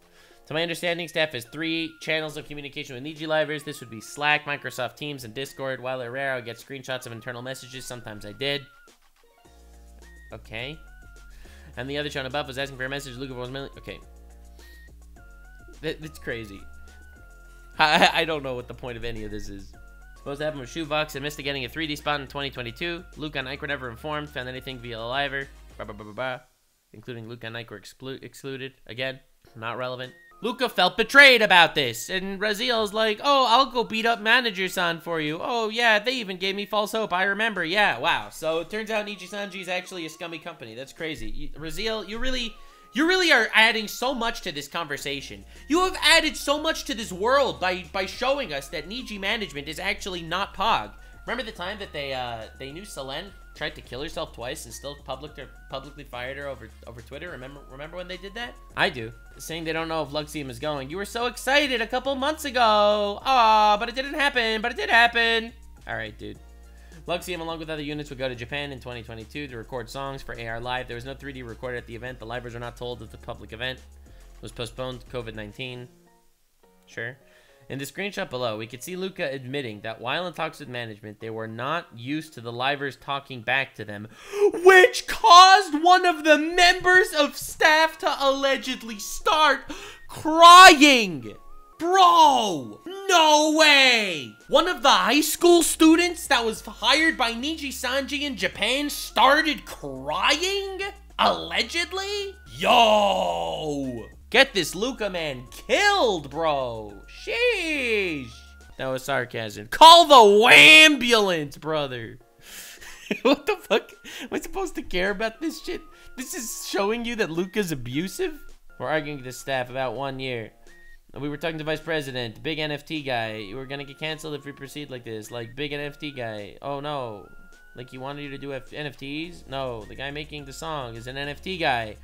[SPEAKER 1] To my understanding, staff has 3 channels of communication with Niji livers. This would be Slack, Microsoft Teams, and Discord. While at rare, I would get screenshots of internal messages. Sometimes I did. Okay. And the other channel above was asking for a message. Luca was million. Okay. That's crazy. I don't know what the point of any of this is. Supposed to happen with Shoebox. I missed getting a 3D spot in 2022. Luca and Ike were never informed. Found anything via a liver. Including Luca and Ike were excluded. Again, not relevant. Luca felt betrayed about this. And Raziel's like, oh, I'll go beat up Manager-san for you. Oh, yeah, they even gave me false hope. I remember. Yeah, wow. So it turns out Nijisanji is actually a scummy company. That's crazy. Raziel, you really are adding so much to this conversation. You have added so much to this world by showing us that Niji management is actually not Pog. Remember the time that they knew Selen tried to kill herself twice and still publicly fired her over Twitter? Remember when they did that? I do. Saying they don't know if Luxeum is going. You were so excited a couple months ago. Aw, but it didn't happen. But it did happen. All right, dude. Luxeum, along with other units, would go to Japan in 2022 to record songs for AR Live. There was no 3D recorded at the event. The livers were not told of the public event. It was postponed to COVID-19. Sure. In the screenshot below, we could see Luca admitting that while in talks with management, they were not used to the livers talking back to them, which caused one of the members of staff to allegedly start crying. Bro, no way! One of the high school students that was hired by Nijisanji in Japan started crying? Allegedly? Yo! Get this Luca man killed, bro. Sheesh. That was sarcasm. Call the ambulance, brother. What the fuck? Am I supposed to care about this shit? This is showing you that Luca's abusive? We're arguing with the staff about 1 year. We were talking to Vice President, big NFT guy. You were gonna get canceled if we proceed like this. Like, big NFT guy. Oh no. Like, he wanted you to do NFTs? No, the guy making the song is an NFT guy.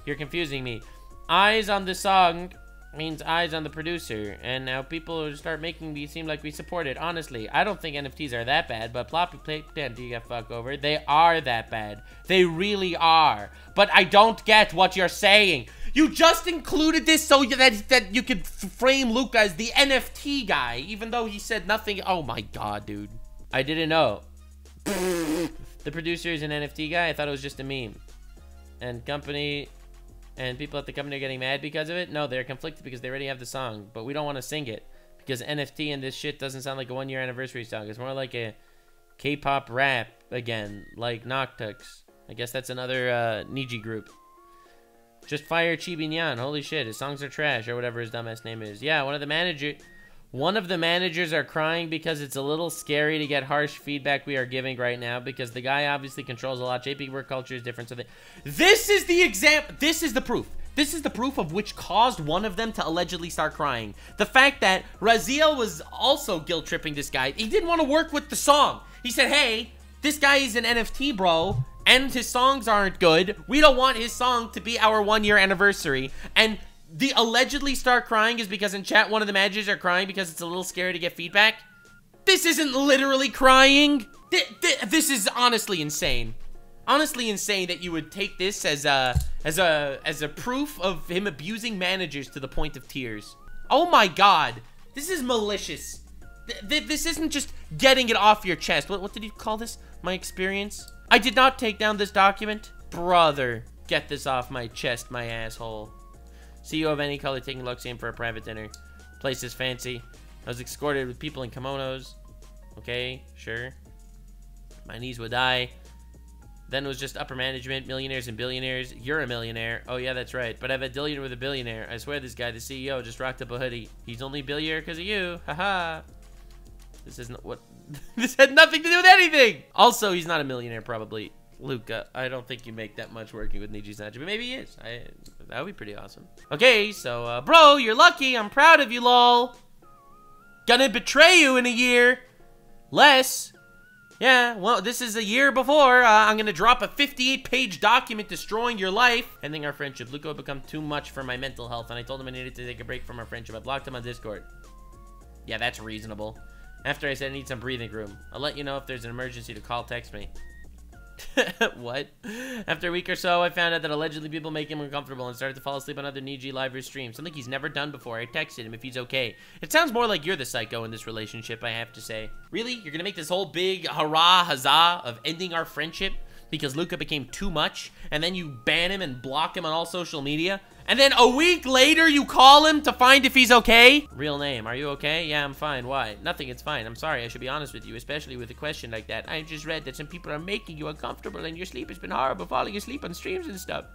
[SPEAKER 1] You're confusing me. Eyes on the song means eyes on the producer. And now people start making me seem like we support it. Honestly, I don't think NFTs are that bad, but Ploppy Playpen, do you get fuck over? They are that bad. They really are. But I don't get what you're saying. You just included this so that you could frame Luca as the NFT guy, even though he said nothing. Oh my god, dude. I didn't know. The producer is an NFT guy? I thought it was just a meme. And people at the company are getting mad because of it? No, they're conflicted because they already have the song, but we don't want to sing it because NFT and this shit doesn't sound like a 1 year anniversary song. It's more like a K-pop rap again, like Noctux. I guess that's another Niji group. Just fire Chibinyan. Holy shit, his songs are trash, or whatever his dumbass name is. Yeah, one of the managers are crying because it's a little scary to get harsh feedback we are giving right now because the guy obviously controls a lot. JP work culture is different. So this is the example. This is the proof. This is the proof of which caused one of them to allegedly start crying. The fact that Raziel was also guilt-tripping this guy. He didn't want to work with the song. He said, hey, this guy is an NFT, bro, and his songs aren't good. We don't want his song to be our 1-year anniversary. And the allegedly start crying is because in chat one of the managers are crying because it's a little scary to get feedback. This isn't literally crying. This is honestly insane. Honestly insane that you would take this as a proof of him abusing managers to the point of tears. Oh my god. This is malicious. This isn't just getting it off your chest. What did you call this? My experience? I did not take down this document. Brother, get this off my chest, my asshole. CEO of any color taking Luxanor for a private dinner. Place is fancy. I was escorted with people in kimonos. Okay, sure. My knees would die. Then it was just upper management, millionaires and billionaires. You're a millionaire. Oh yeah, that's right. But I have a billionaire with a billionaire. I swear this guy, the CEO, just rocked up a hoodie. He's only a billionaire because of you. Haha. This isn't what... This had nothing to do with anything! Also, he's not a millionaire, probably. Luca, I don't think you make that much working with Nijisanji, but maybe he is. That would be pretty awesome. Okay, so, bro, you're lucky. I'm proud of you, lol. Gonna betray you in a year. Less. Yeah, well, this is a year before. I'm gonna drop a 58-page document destroying your life. Ending our friendship. Luca had become too much for my mental health, and I told him I needed to take a break from our friendship. I blocked him on Discord. Yeah, that's reasonable. After I said I need some breathing room. I'll let you know if there's an emergency to call, text me. What? After a week or so, I found out that allegedly people make him uncomfortable and started to fall asleep on other Niji live streams. Something he's never done before. I texted him if he's okay. It sounds more like you're the psycho in this relationship, I have to say. Really? You're gonna make this whole big hurrah huzzah of ending our friendship because Luca became too much, and then you ban him and block him on all social media? And then a week later, you call him to find if he's okay? Real name, are you okay? Yeah, I'm fine. Why? Nothing, it's fine. I'm sorry, I should be honest with you, especially with a question like that. I just read that some people are making you uncomfortable and your sleep has been horrible, falling asleep on streams and stuff.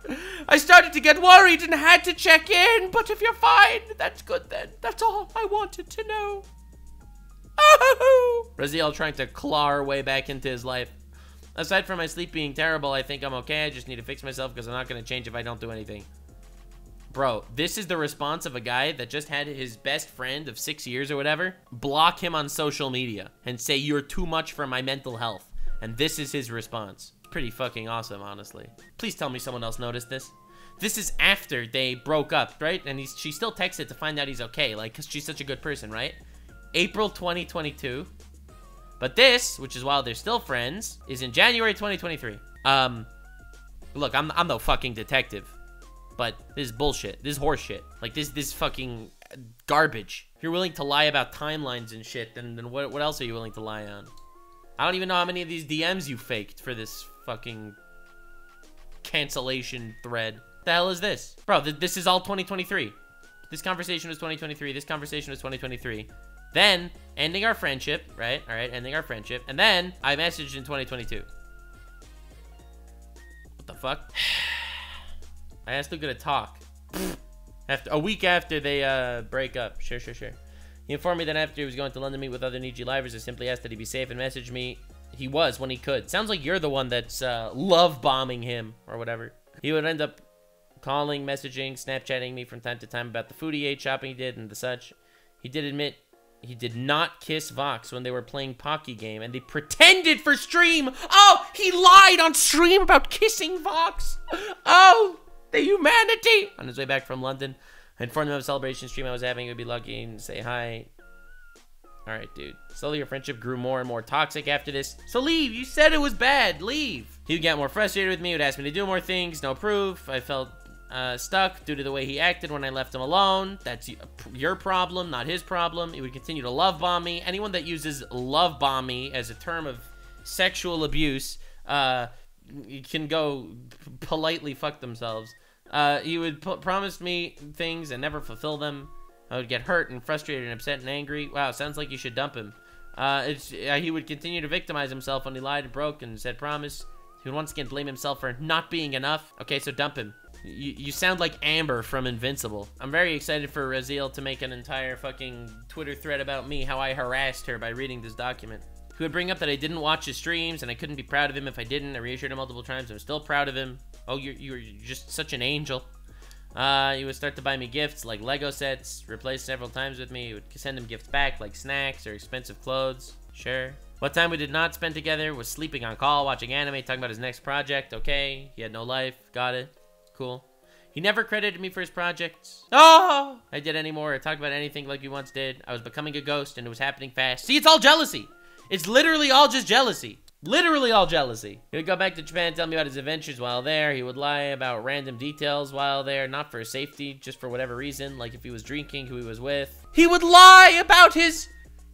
[SPEAKER 1] I started to get worried and had to check in, but if you're fine, that's good then. That's all I wanted to know. Oh! Raziel trying to claw her way back into his life. Aside from my sleep being terrible, I think I'm okay. I just need to fix myself because I'm not going to change if I don't do anything. Bro, this is the response of a guy that just had his best friend of 6 years or whatever block him on social media and say, you're too much for my mental health. And this is his response. Pretty fucking awesome, honestly. Please tell me someone else noticed this. This is after they broke up, right? And she still texted to find out he's okay, like, because she's such a good person, right? April 2022. But this, which is while they're still friends, is in January 2023. Look, I'm no fucking detective. But this is bullshit. This is horseshit. Like, this fucking garbage. If you're willing to lie about timelines and shit, then what else are you willing to lie on? I don't even know how many of these DMs you faked for this fucking cancellation thread. What the hell is this? Bro, this is all 2023. This conversation was 2023. This conversation was 2023. Then, ending our friendship, right? All right, ending our friendship. And then, I messaged in 2022. What the fuck? I asked Luca to talk. After a week after they break up. Sure. He informed me that after he was going to London to meet with other Niji livers, I simply asked that he be safe and messaged me. He was when he could. Sounds like you're the one that's love bombing him or whatever. He would end up calling, messaging, Snapchatting me from time to time about the food he ate, shopping he did, and the such. He did admit he did not kiss Vox when they were playing Pocky Game, and they pretended for stream. Oh, he lied on stream about kissing Vox. Oh, the humanity. On his way back from London, I informed him of a celebration stream I was having. He would be lucky and say hi. All right, dude. Slowly, your friendship grew more and more toxic after this. So leave. You said it was bad. Leave. He would get more frustrated with me. He would ask me to do more things. No proof. I felt stuck due to the way he acted when I left him alone. That's your problem, not his problem. He would continue to love bomb me. Anyone that uses love bomb me as a term of sexual abuse can go politely fuck themselves. He would promise me things and never fulfill them. I would get hurt and frustrated and upset and angry. Wow, sounds like you should dump him. He would continue to victimize himself when he lied and broke and said promise. He would once again blame himself for not being enough. Okay, so dump him. You sound like Amber from Invincible. I'm very excited for Raziel to make an entire fucking Twitter thread about me, how I harassed her by reading this document. He would bring up that I didn't watch his streams and I couldn't be proud of him if I didn't. I reassured him multiple times. I'm still proud of him. Oh, you're just such an angel. He would start to buy me gifts like Lego sets, replace several times with me. He would send him gifts back like snacks or expensive clothes. Sure. What time we did not spend together was sleeping on call, watching anime, talking about his next project. Okay. He had no life. Got it. Cool. He never credited me for his projects. Oh! I did anymore or talked about anything like we once did. I was becoming a ghost and it was happening fast. See, it's all jealousy. It's literally all just jealousy. Literally all jealousy. He would go back to Japan and tell me about his adventures while there. He would lie about random details while there, not for safety, just for whatever reason, like if he was drinking, who he was with. He would lie about his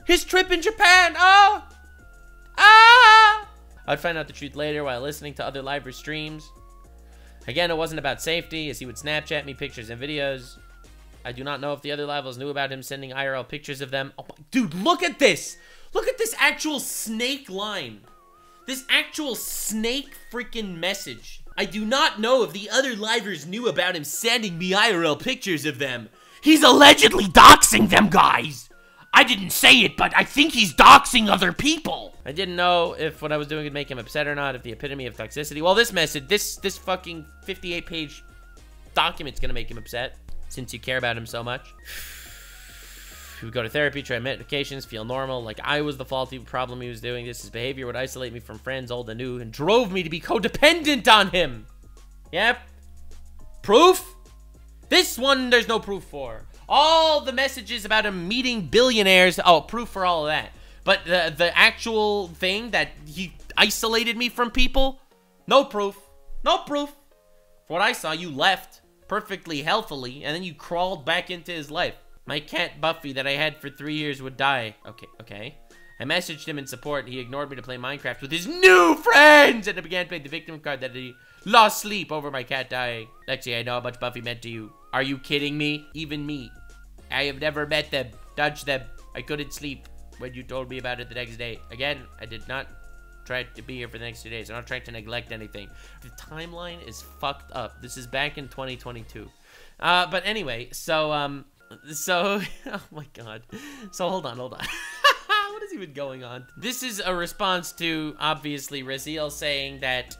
[SPEAKER 1] trip in Japan. Oh! Ah! I'd find out the truth later while listening to other live streams. Again, it wasn't about safety, as he would Snapchat me pictures and videos. I do not know if the other levels knew about him sending IRL pictures of them. Oh my, dude, look at this! Look at this actual snake line. This actual snake freaking message. I do not know if the other livers knew about him sending me IRL pictures of them. He's allegedly doxing them, guys! I didn't say it, but I think he's doxing other people. I didn't know if what I was doing would make him upset or not, if the epitome of toxicity. Well, this message, this fucking 58-page document's gonna make him upset, since you care about him so much. He would go to therapy, try medications, feel normal, like I was the faulty problem he was doing. This, his behavior would isolate me from friends, old and new, and drove me to be codependent on him. Yep. Proof? This one, there's no proof for. All the messages about him meeting billionaires, oh, proof for all of that. But the actual thing that he isolated me from people, no proof. No proof. For what I saw, you left perfectly healthily, and then you crawled back into his life. My cat Buffy that I had for 3 years would die. Okay. I messaged him in support. He ignored me to play Minecraft with his new friends, and I began to play the victim card that he lost sleep over my cat dying. Lexi, I know how much Buffy meant to you. Are you kidding me? Even me. I have never met them, touched them. I couldn't sleep when you told me about it the next day. Again, I did not try to be here for the next 2 days. I'm not trying to neglect anything. The timeline is fucked up. This is back in 2022. But anyway, so, oh my god. So, hold on. What is even going on? This is a response to, obviously, Raziel saying that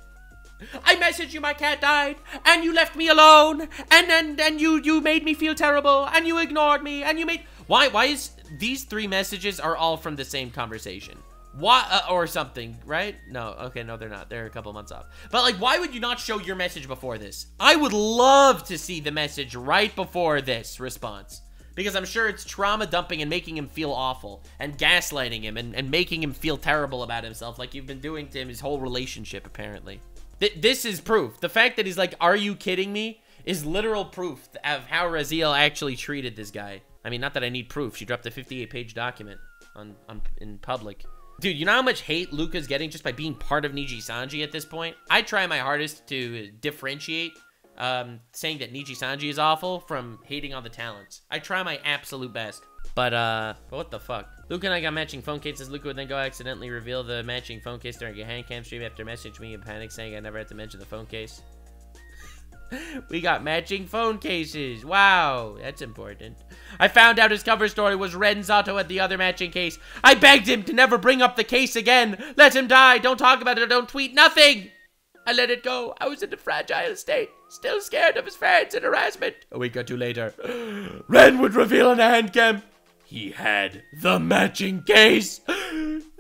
[SPEAKER 1] I messaged you, my cat died, and you left me alone, and you made me feel terrible, and you ignored me, and you made... Why is... These 3 messages are all from the same conversation. Why, or something, right? No, okay, no, they're not. They're a couple months off. But, like, why would you not show your message before this? I would love to see the message right before this response. Because I'm sure it's trauma dumping and making him feel awful, and gaslighting him, and making him feel terrible about himself, like you've been doing to him his whole relationship, apparently. This is proof. The fact that he's like, are you kidding me? Is literal proof of how Raziel actually treated this guy. I mean, not that I need proof. She dropped a 58-page document in public. Dude, you know how much hate Luca's getting just by being part of Nijisanji at this point? I try my hardest to differentiate saying that Nijisanji is awful from hating on the talents. I try my absolute best. But what the fuck? Luca and I got matching phone cases. Luca would then go accidentally reveal the matching phone case during a handcam stream after messaging me in panic saying I never had to mention the phone case. We got matching phone cases. Wow, that's important. I found out his cover story was Renzato at the other matching case. I begged him to never bring up the case again. Let him die. Don't talk about it or don't tweet. Nothing. I let it go. I was in a fragile state. Still scared of his friends and harassment. A week or 2 later, Ren would reveal on a handcam. He had the matching case.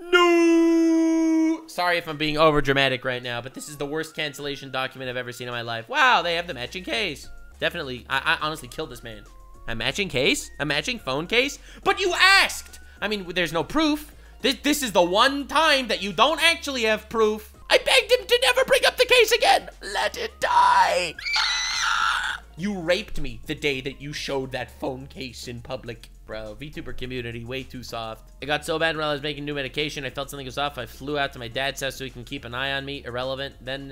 [SPEAKER 1] No. Sorry if I'm being over dramatic right now, but this is the worst cancellation document I've ever seen in my life. Wow, they have the matching case. Definitely, I honestly killed this man. A matching case? A matching phone case? But you asked! I mean, there's no proof. This is the one time that you don't actually have proof. I begged him to never bring up the case again. Let it die. You raped me the day that you showed that phone case in public. Bro, VTuber community, way too soft. It got so bad when I was making new medication, I felt something was off. I flew out to my dad's house so he can keep an eye on me. Irrelevant. Then,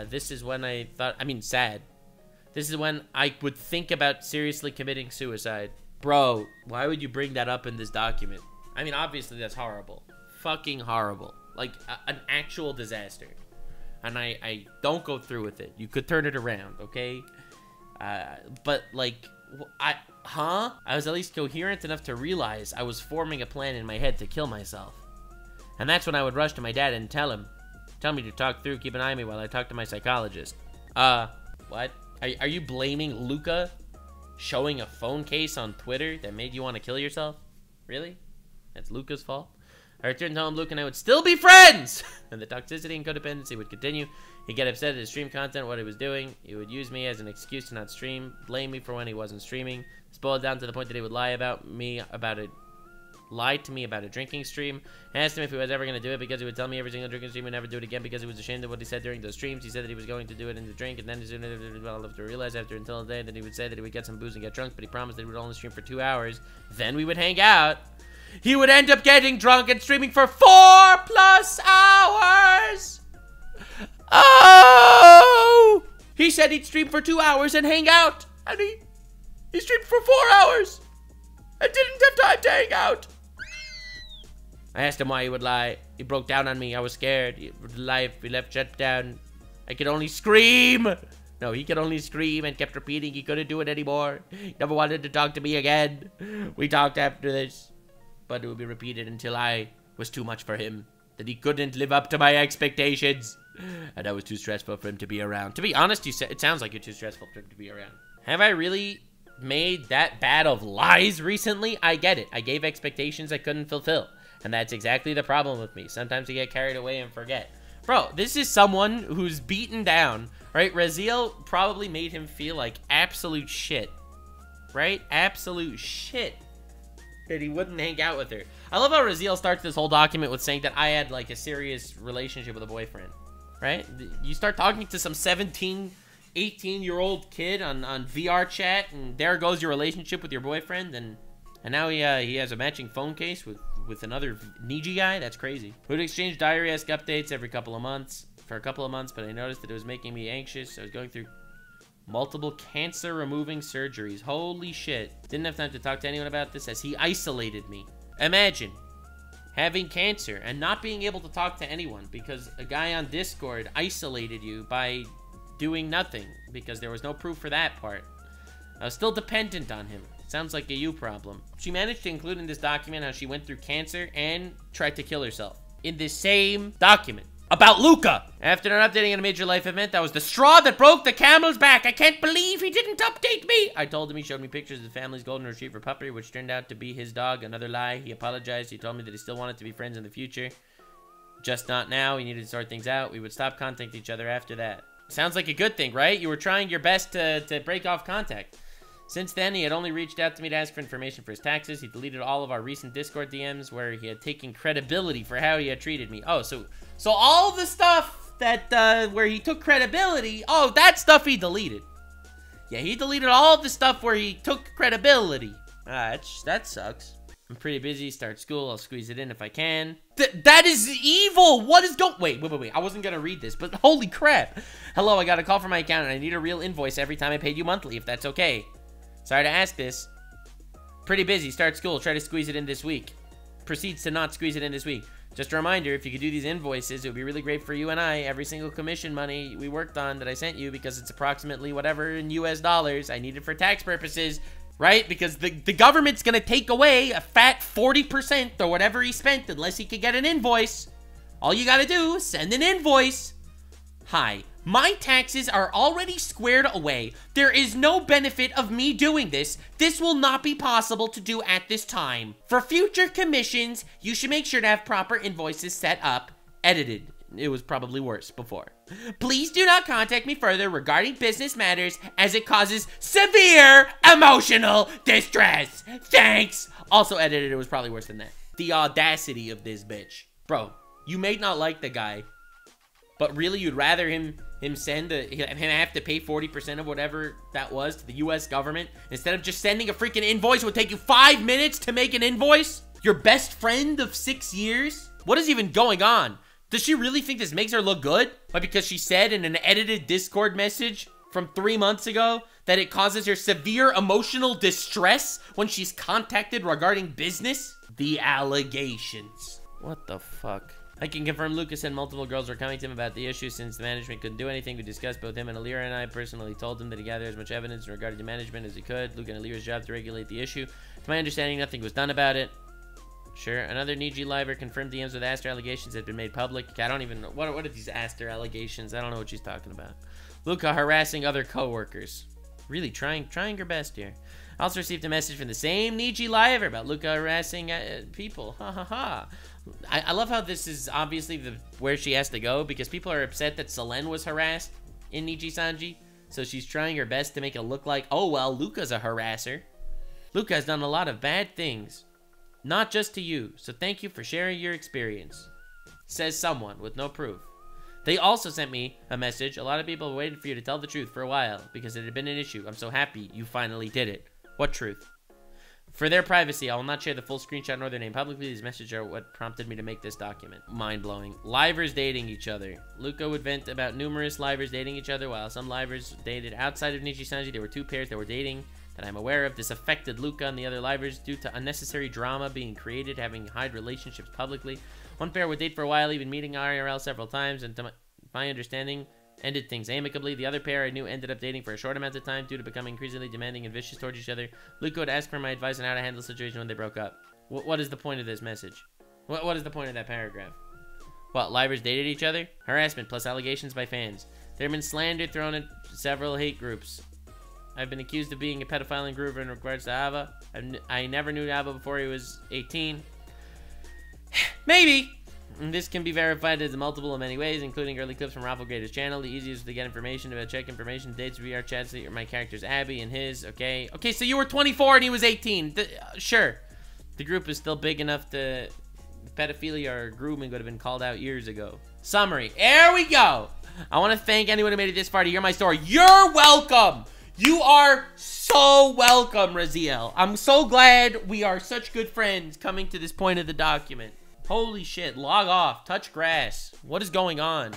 [SPEAKER 1] this is when I thought, I mean, sad. This is when I would think about seriously committing suicide. Bro, why would you bring that up in this document? I mean, obviously that's horrible. Fucking horrible. Like, an actual disaster. And I don't go through with it. You could turn it around, okay? But like, I was at least coherent enough to realize I was forming a plan in my head to kill myself. And that's when I would rush to my dad and tell me to talk through, keep an eye on me while I talk to my psychologist. What? Are you blaming Luca showing a phone case on Twitter that made you want to kill yourself? Really? That's Luca's fault? I returned home, Luca and I would still be friends! And the toxicity and codependency would continue. He'd get upset at his stream content, what he was doing. He would use me as an excuse to not stream, blame me for when he wasn't streaming. This boiled down to the point that he would lie to me about a drinking stream. I asked him if he was ever going to do it because he would tell me every single drinking stream would never do it again because he was ashamed of what he said during those streams. He said that he was going to do it in the drink, and then I'll have to realize until the day that he would say that he would get some booze and get drunk, but he promised that he would only stream for 2 hours. Then we would hang out. He would end up getting drunk and streaming for 4+ hours. Oh! He said he'd stream for 2 hours and hang out, and he streamed for 4 hours and didn't have time to hang out. I asked him why he would lie. He broke down on me. I was scared. He left shut down. I could only scream. No, he could only scream and kept repeating he couldn't do it anymore. He never wanted to talk to me again. We talked after this, but it would be repeated until I was too much for him, that he couldn't live up to my expectations, and I was too stressful for him to be around. To be honest, it sounds like you're too stressful for him to be around. Have I really made that bad of lies recently? I get it. I gave expectations I couldn't fulfill. And that's exactly the problem with me. Sometimes I get carried away and forget. Bro, this is someone who's beaten down, right? Raziel probably made him feel like absolute shit, right? Absolute shit. That he wouldn't hang out with her. I love how Raziel starts this whole document with saying that I had like a serious relationship with a boyfriend, right? You start talking to some 17, 18-year-old kid on VR chat, and there goes your relationship with your boyfriend, and now he has a matching phone case with another Niji guy. That's crazy. We would exchange diary-esque updates for a couple of months, but I noticed that it was making me anxious. I was going through multiple cancer-removing surgeries. Holy shit. Didn't have time to talk to anyone about this as he isolated me. Imagine having cancer and not being able to talk to anyone because a guy on Discord isolated you by doing nothing because there was no proof for that part. I was still dependent on him. Sounds like a you problem. She managed to include in this document how she went through cancer and tried to kill herself. In this same document. About Luca! After not updating on a major life event, that was the straw that broke the camel's back. I can't believe he didn't update me! I told him. He showed me pictures of the family's golden retriever puppy, which turned out to be his dog. Another lie. He apologized. He told me that he still wanted to be friends in the future. Just not now. He needed to sort things out. We would stop contacting each other after that. Sounds like a good thing, right? You were trying your best to break off contact. Since then, he had only reached out to me to ask for information for his taxes. He deleted all of our recent Discord DMs where he had taken credibility for how he had treated me. Oh, so all the stuff that, where he took credibility, oh, that stuff he deleted. Yeah, he deleted all of the stuff where he took credibility. That sucks. I'm pretty busy, start school, I'll squeeze it in if I can. That is evil! What is wait, I wasn't gonna read this, but holy crap. Hello, I got a call from my accountant. I need a real invoice every time I paid you monthly, if that's okay. Sorry to ask this. Pretty busy. Start school. Try to squeeze it in this week. Proceeds to not squeeze it in this week. Just a reminder, if you could do these invoices, it would be really great for you and I. Every single commission money we worked on that I sent you, because it's approximately whatever in US dollars I need it for tax purposes, right? Because the government's going to take away a fat 40% or whatever he spent unless he could get an invoice. All you got to do is send an invoice. Hi. My taxes are already squared away. There is no benefit of me doing this. This will not be possible to do at this time. For future commissions, you should make sure to have proper invoices set up. Edited. It was probably worse before. Please do not contact me further regarding business matters as it causes severe emotional distress. Thanks. Also edited. It was probably worse than that. The audacity of this bitch. Bro, you may not like the guy, but really you'd rather him have to pay 40% of whatever that was to the US government instead of just sending a freaking invoice. It would take you 5 minutes to make an invoice? Your best friend of 6 years? What is even going on? Does she really think this makes her look good? But because she said in an edited Discord message from 3 months ago that it causes her severe emotional distress when she's contacted regarding business? The allegations. What the fuck? I can confirm Lucas and multiple girls were coming to him about the issue since the management couldn't do anything. We discussed both him and Alira, and I personally told him that he gathered as much evidence in regard to management as he could. Luca and Alira's job to regulate the issue. To my understanding, nothing was done about it. Sure. Another Niji liver confirmed DMs with Aster allegations had been made public. I don't even know. What are these Aster allegations? I don't know what she's talking about. Luca harassing other co-workers. Really trying her best here. I also received a message from the same Niji liver about Luca harassing people. Ha ha ha. I love how this is obviously where she has to go, because people are upset that Selen was harassed in Nijisanji. So she's trying her best to make it look like, oh well, Luca's a harasser. Luca has done a lot of bad things. Not just to you, so thank you for sharing your experience. Says someone with no proof. They also sent me a message. A lot of people waited for you to tell the truth for a while because it had been an issue. I'm so happy you finally did it. What truth? For their privacy, I will not share the full screenshot nor their name publicly. These messages are what prompted me to make this document. Mind-blowing. Livers dating each other. Luca would vent about numerous livers dating each other, while some livers dated outside of Nijisanji. There were 2 pairs that were dating that I'm aware of. This affected Luca and the other livers due to unnecessary drama being created, having hide relationships publicly. One pair would date for a while, even meeting IRL several times, and to my understanding, ended things amicably. The other pair I knew ended up dating for a short amount of time due to becoming increasingly demanding and vicious towards each other. Luca would ask for my advice on how to handle the situation when they broke up. What is the point of this message? What is the point of that paragraph? What, livers dated each other? Harassment plus allegations by fans. There have been slander thrown at several hate groups. I've been accused of being a pedophile and groover in regards to Ava. I never knew Ava before he was 18. Maybe. This can be verified as multiple in many ways, including early clips from Raffle Grader's channel. The easiest to get information about check information, dates, VR chats, my character's Abby and his, okay. Okay, so you were 24 and he was 18. Sure. The group is still big enough to... pedophilia or grooming would have been called out years ago. Summary. There we go. I want to thank anyone who made it this far to hear my story. You're welcome. You are so welcome, Raziel. I'm so glad we are such good friends coming to this point of the document. Holy shit, log off, touch grass. What is going on?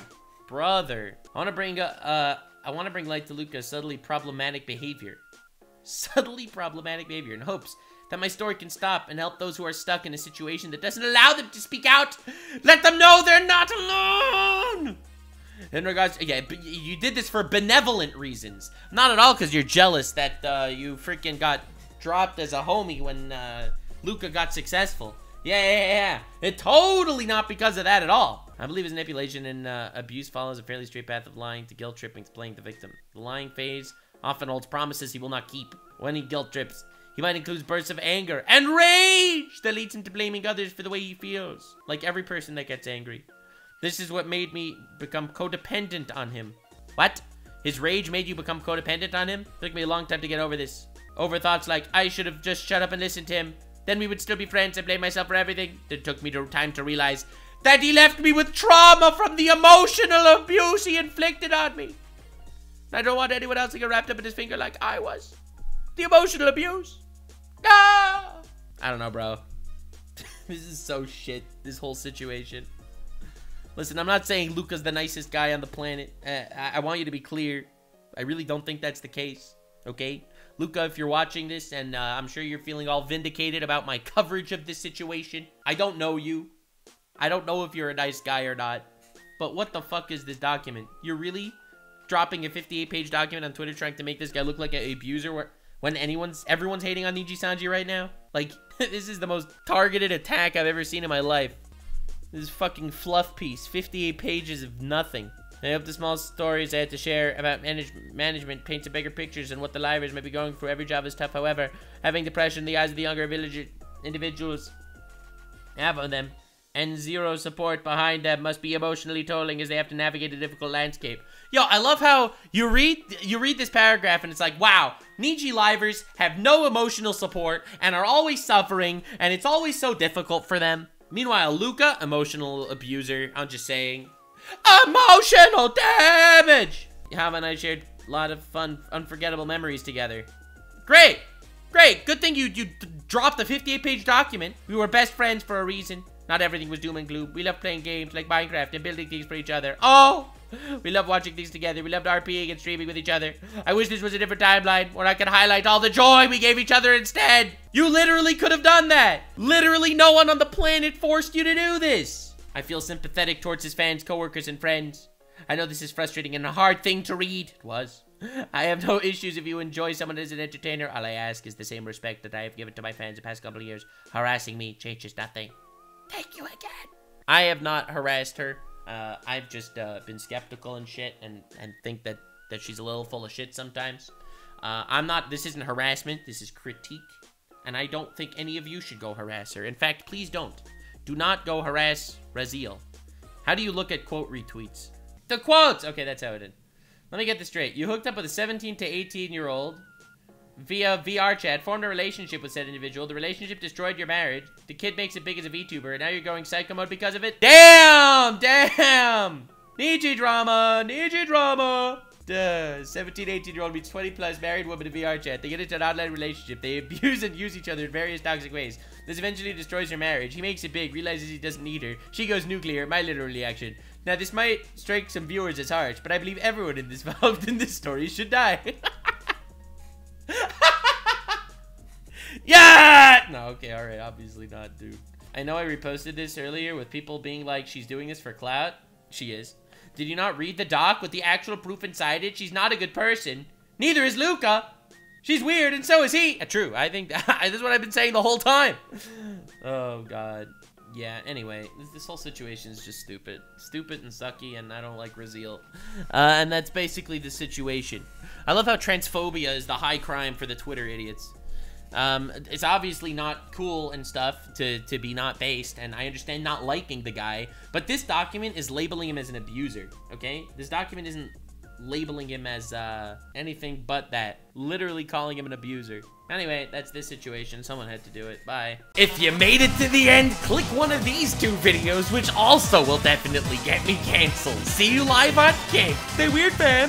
[SPEAKER 1] Brother. I want to bring light to Luca's subtly problematic behavior. Subtly problematic behavior in hopes that my story can stop and help those who are stuck in a situation that doesn't allow them to speak out. Let them know they're not alone. In regards, yeah, you did this for benevolent reasons. Not at all because you're jealous that you freaking got dropped as a homie when Luca got successful. Yeah. It's totally not because of that at all. I believe his manipulation and abuse follows a fairly straight path of lying to guilt tripping to playing the victim. The lying phase often holds promises he will not keep. When he guilt trips, he might include bursts of anger and rage that leads him to blaming others for the way he feels. Like every person that gets angry. This is what made me become codependent on him. What? His rage made you become codependent on him? Took me a long time to get over this. Over thoughts like, I should have just shut up and listened to him. Then we would still be friends. I blame myself for everything. It took me time to realize that he left me with trauma from the emotional abuse he inflicted on me. I don't want anyone else to get wrapped up in his finger like I was. The emotional abuse. No! I don't know, bro. This is so shit, this whole situation. Listen, I'm not saying Luca's the nicest guy on the planet. I want you to be clear. I really don't think that's the case, okay? Luca, if you're watching this, and I'm sure you're feeling all vindicated about my coverage of this situation. I don't know you. I don't know if you're a nice guy or not. But what the fuck is this document? You're really dropping a 58-page document on Twitter trying to make this guy look like an abuser when everyone's hating on Nijisanji right now? Like, this is the most targeted attack I've ever seen in my life. This fucking fluff piece. 58 pages of nothing. I hope the small stories I had to share about management paints a bigger pictures and what the livers may be going through. Every job is tough, however. Having depression in the eyes of the younger villager individuals, half of them, and zero support behind them must be emotionally tolling as they have to navigate a difficult landscape. Yo, I love how you read this paragraph and it's like, wow, Niji livers have no emotional support and are always suffering and it's always so difficult for them. Meanwhile, Luca, emotional abuser, I'm just saying. Emotional damage! Hava and I shared a lot of fun, unforgettable memories together. Great! Great! Good thing you dropped the 58-page document. We were best friends for a reason. Not everything was doom and gloom. We loved playing games like Minecraft and building things for each other. Oh! We loved watching things together. We loved RPing and streaming with each other. I wish this was a different timeline where I could highlight all the joy we gave each other instead. You literally could have done that. Literally no one on the planet forced you to do this. I feel sympathetic towards his fans, coworkers, and friends. I know this is frustrating and a hard thing to read. It was. I have no issues if you enjoy someone as an entertainer. All I ask is the same respect that I have given to my fans the past couple of years. Harassing me changes nothing. Thank you again. I have not harassed her. I've just been skeptical and shit and think that she's a little full of shit sometimes. This isn't harassment, this is critique. And I don't think any of you should go harass her. In fact, please don't. Do not go harass Raziel. How do you look at quote retweets? The quotes! Okay, that's how it is. Let me get this straight. You hooked up with a 17 to 18-year-old via VR chat, formed a relationship with said individual. The relationship destroyed your marriage. The kid makes it big as a VTuber, and now you're going psycho mode because of it. Damn! Damn! Niji drama! Niji drama! 17, 18-year-old meets 20-plus married woman in VR chat. They get into an online relationship. They abuse and use each other in various toxic ways. This eventually destroys her marriage. He makes it big, realizes he doesn't need her. She goes nuclear. My literal reaction. Now, this might strike some viewers as harsh, but I believe everyone involved in this story should die. Yeah! No, okay, alright. Obviously not, dude. I know I reposted this earlier with people being like, she's doing this for clout. She is. Did you not read the doc with the actual proof inside it? She's not a good person. Neither is Luca. She's weird, and so is he. True. I think this is what I've been saying the whole time. Oh, God. Yeah, anyway, this whole situation is just stupid. Stupid and sucky, and I don't like Raziel. And that's basically the situation. I love how transphobia is the high crime for the Twitter idiots. It's obviously not cool and stuff to be not based, and I understand not liking the guy, but this document is labeling him as an abuser, okay? This document isn't labeling him as anything but that. Literally calling him an abuser. Anyway, that's this situation. Someone had to do it. Bye. If you made it to the end, click one of these two videos, which also will definitely get me canceled. See you live on Kick. Stay weird, fam.